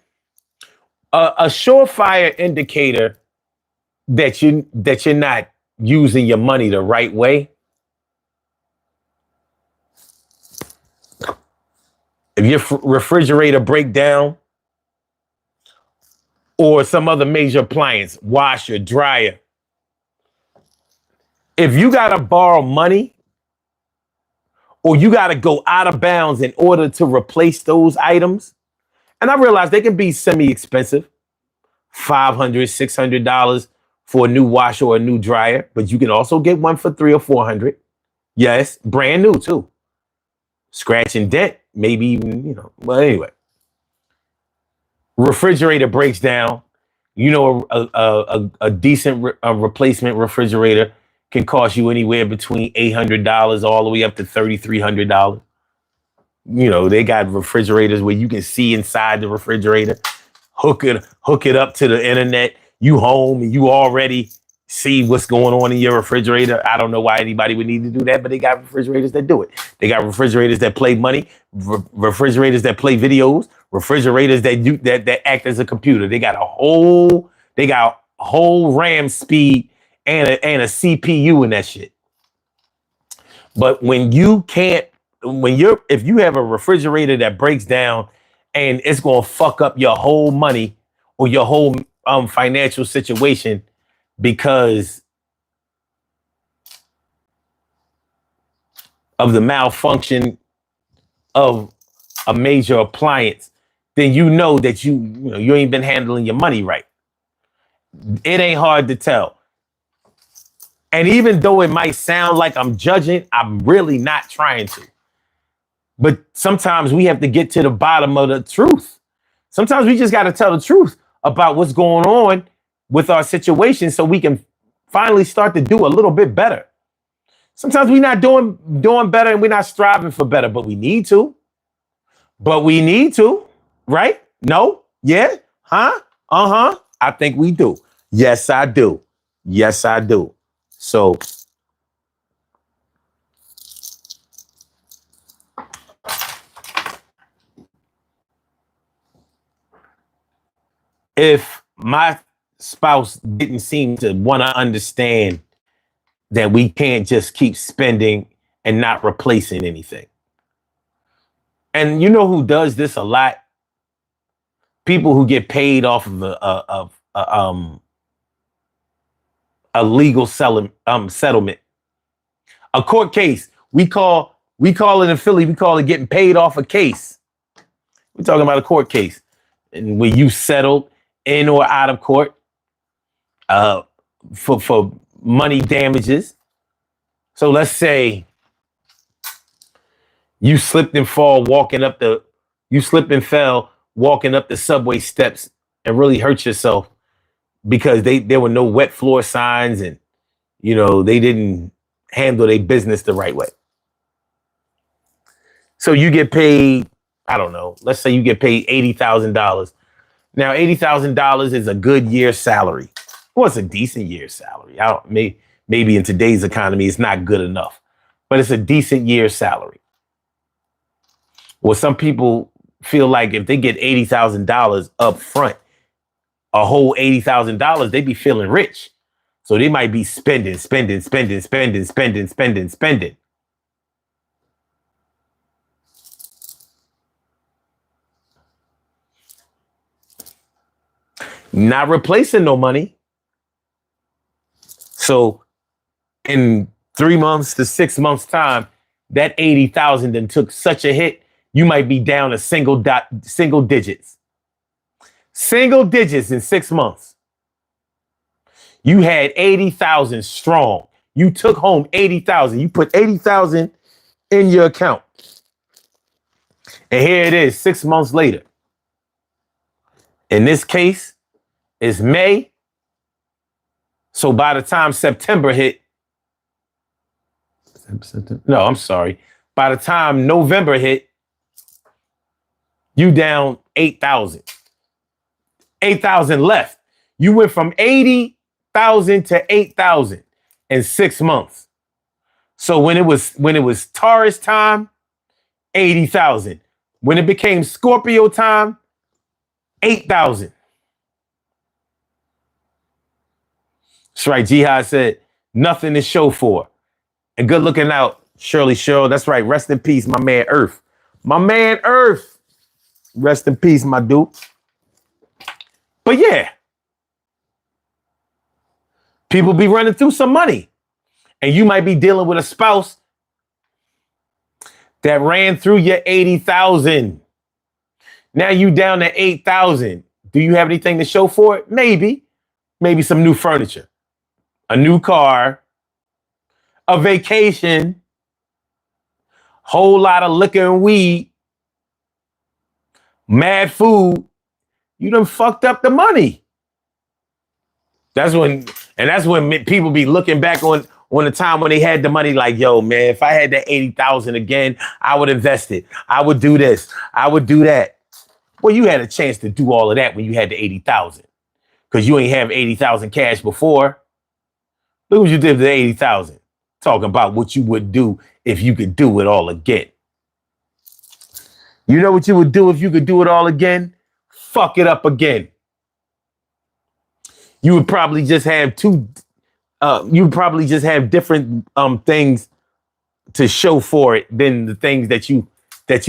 Speaker 1: a surefire indicator that you're not using your money the right way. If your refrigerator break down or some other major appliance, washer, dryer, if you got to borrow money or you got to go out of bounds in order to replace those items, and I realize they can be semi-expensive, $500, $600 for a new washer or a new dryer, but you can also get one for $300 or $400. Yes, brand new too. Scratch and dent, maybe even, But anyway, refrigerator breaks down. A decent replacement refrigerator can cost you anywhere between $800 all the way up to $3,300. They got refrigerators where you can see inside the refrigerator, hook it up to the internet. You home and you already see what's going on in your refrigerator. I don't know why anybody would need to do that, but they got refrigerators that do it. They got refrigerators that play money, refrigerators that play videos, refrigerators that act as a computer. They got a whole RAM speed and a CPU in that shit. But if you have a refrigerator that breaks down and it's gonna fuck up your whole money or your whole financial situation because of the malfunction of a major appliance, then that you ain't been handling your money right. It ain't hard to tell. And even though it might sound like I'm judging, I'm really not trying to. But sometimes we have to get to the bottom of the truth. Sometimes we just got to tell the truth about what's going on with our situation so we can finally start to do a little bit better. Sometimes we're not doing better and we're not striving for better, but we need to. Right? No? Yeah? Huh? Uh-huh. I think we do. Yes, I do. Yes, I do. So if my spouse didn't seem to want to understand that we can't just keep spending and not replacing anything. And you know who does this a lot? People who get paid off of a legal settlement, a court case. We call it in Philly, we call it getting paid off a case. We're talking about a court case, and when you settled in or out of court for money damages. So let's say you slipped and fell walking up the subway steps and really hurt yourself because there were no wet floor signs and they didn't handle their business the right way. So you get paid, I don't know, let's say you get paid $80,000. Now $80,000 is a good year's salary. Well, it's a decent year's salary. maybe in today's economy, it's not good enough, but it's a decent year's salary. Well, some people feel like if they get $80,000 up front, a whole $80,000, they be feeling rich. So they might be spending. Not replacing no money. So in 3 months to 6 months time, that 80,000 then took such a hit, you might be down to single digits. Single digits in 6 months. You had 80,000 strong. You took home 80,000. You put 80,000 in your account. And here it is 6 months later. In this case, it's May. So by the time September hit, no, I'm sorry. By the time November hit, you down 8,000. 8,000 left. You went from 80,000 to 8,000 in 6 months. So when it was Taurus time, 80,000. When it became Scorpio time, 8,000. That's right. Jihad said, nothing to show for. And good looking out, Shirley Cheryl. That's right. Rest in peace, my man Earth. My man Earth. Rest in peace, my dude. But yeah, people be running through some money. And you might be dealing with a spouse that ran through your 80,000. Now you down to 8,000. Do you have anything to show for it? Maybe. Maybe some new furniture, a new car, a vacation, whole lot of liquor and weed, mad food. You done fucked up the money. That's when people be looking back on the time when they had the money like, yo, man, if I had that 80,000 again, I would invest it. I would do this. I would do that. Well, you had a chance to do all of that when you had the 80,000 because you ain't have 80,000 cash before. Look what you did to the 80,000. Talking about what you would do if you could do it all again. You know what you would do if you could do it all again? Fuck it up again. You would probably just have different things to show for it than the things that you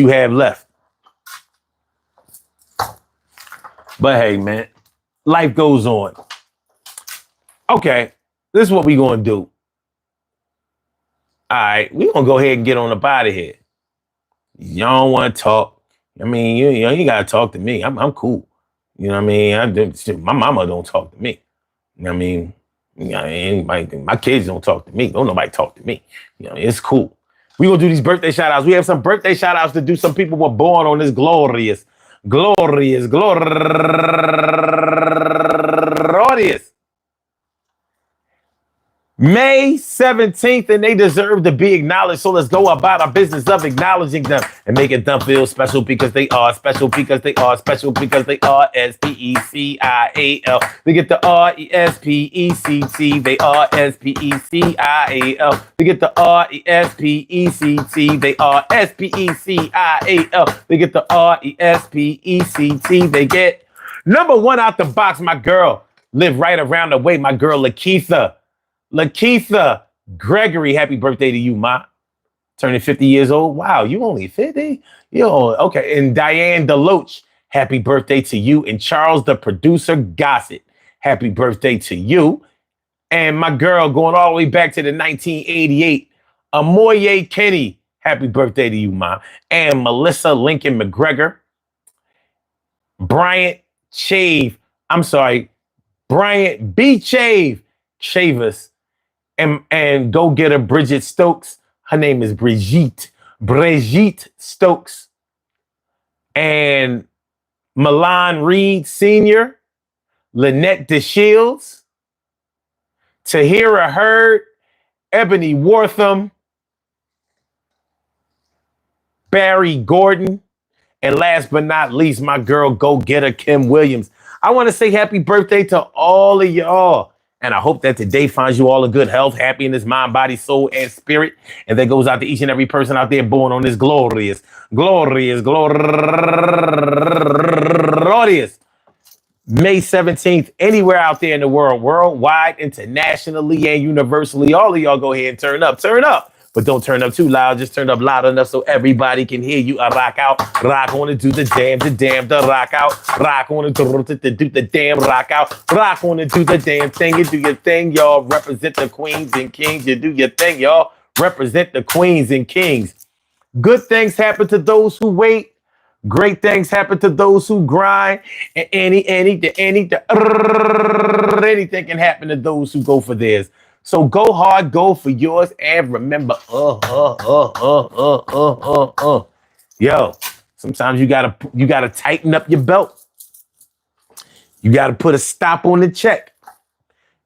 Speaker 1: have left. But hey, man, life goes on. Okay, this is what we gonna do. All right, we gonna go ahead and get on up out of here. Y'all don't want to talk. I mean, you gotta talk to me. I'm cool. You know what I mean? My mama don't talk to me. You know what I mean? Anybody, my kids don't talk to me. Don't nobody talk to me. You know, it's cool. We gonna do these birthday shout outs. We have some birthday shout outs to do. Some people were born on this glorious May 17th, and they deserve to be acknowledged. So let's go about our business of acknowledging them and making them feel special because they are special because they are special because they are SPECIAL. They get the RESPECT. They are SPECIAL. They get the RESPECT. They are SPECIAL. They get the RESPECT. They get number one out the box. My girl live right around the way. My girl Lakeitha Gregory, happy birthday to you, ma. Turning 50 years old. Wow, you only 50? Yo, okay. And Diane Deloach, happy birthday to you. And Charles, the producer, Gossett, happy birthday to you. And my girl, going all the way back to the 1988, Amoye Kenny, happy birthday to you, ma. And Melissa Lincoln McGregor, Bryant B. Chavis, and go get her Bridget Stokes. Her name is Brigitte Stokes. And Milan Reed Sr., Lynette DeShields, Tahira Hurd, Ebony Wortham, Barry Gordon, and last but not least, my girl go-getter Kim Williams. I want to say happy birthday to all of y'all. And I hope that today finds you all in good health, happiness, mind, body, soul, and spirit. And that goes out to each and every person out there born on this glorious May 17th, anywhere out there in the world, worldwide, internationally, and universally. All of y'all go ahead and turn up. Turn up. But don't turn up too loud. Just turn up loud enough so everybody can hear you. Rock out. Rock on and do the damn, the rock out. Rock on and do the damn rock out. Rock on and do the damn thing. You do your thing, y'all. Represent the queens and kings. You do your thing, y'all. Represent the queens and kings. Good things happen to those who wait. Great things happen to those who grind. And anything can happen to those who go for theirs. So go hard, go for yours, and remember, Yo, sometimes you gotta tighten up your belt. You gotta put a stop on the check.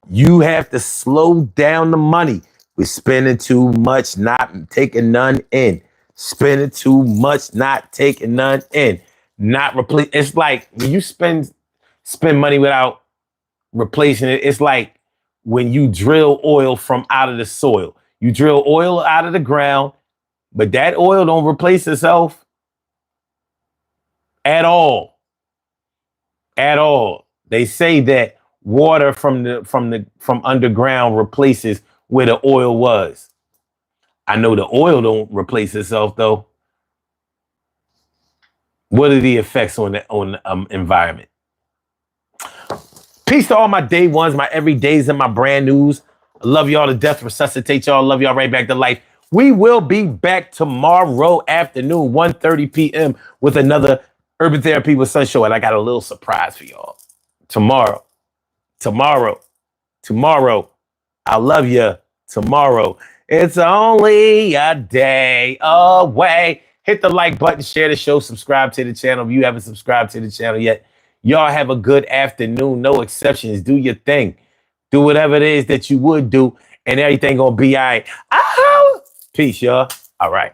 Speaker 1: You have to slow down the money. We're spending too much, not taking none in. Spending too much, not taking none in. Not replace. It's like when you spend money without replacing it. It's like when you drill oil from out of the soil. You drill oil out of the ground, but that oil don't replace itself at all. At all. They say that water from underground replaces where the oil was. I know the oil don't replace itself though. What are the effects on the environment? Peace to all my day ones, my everydays, and my brand news. I love y'all to death. Resuscitate y'all. Love y'all right back to life. We will be back tomorrow afternoon, 1:30 p.m. with another Urban Therapy with Sun show. And I got a little surprise for y'all. Tomorrow. I love you. Tomorrow. It's only a day away. Hit the like button, share the show, subscribe to the channel if you haven't subscribed to the channel yet. Y'all have a good afternoon. No exceptions. Do your thing. Do whatever it is that you would do, and everything gonna be all right. Peace, y'all. All right.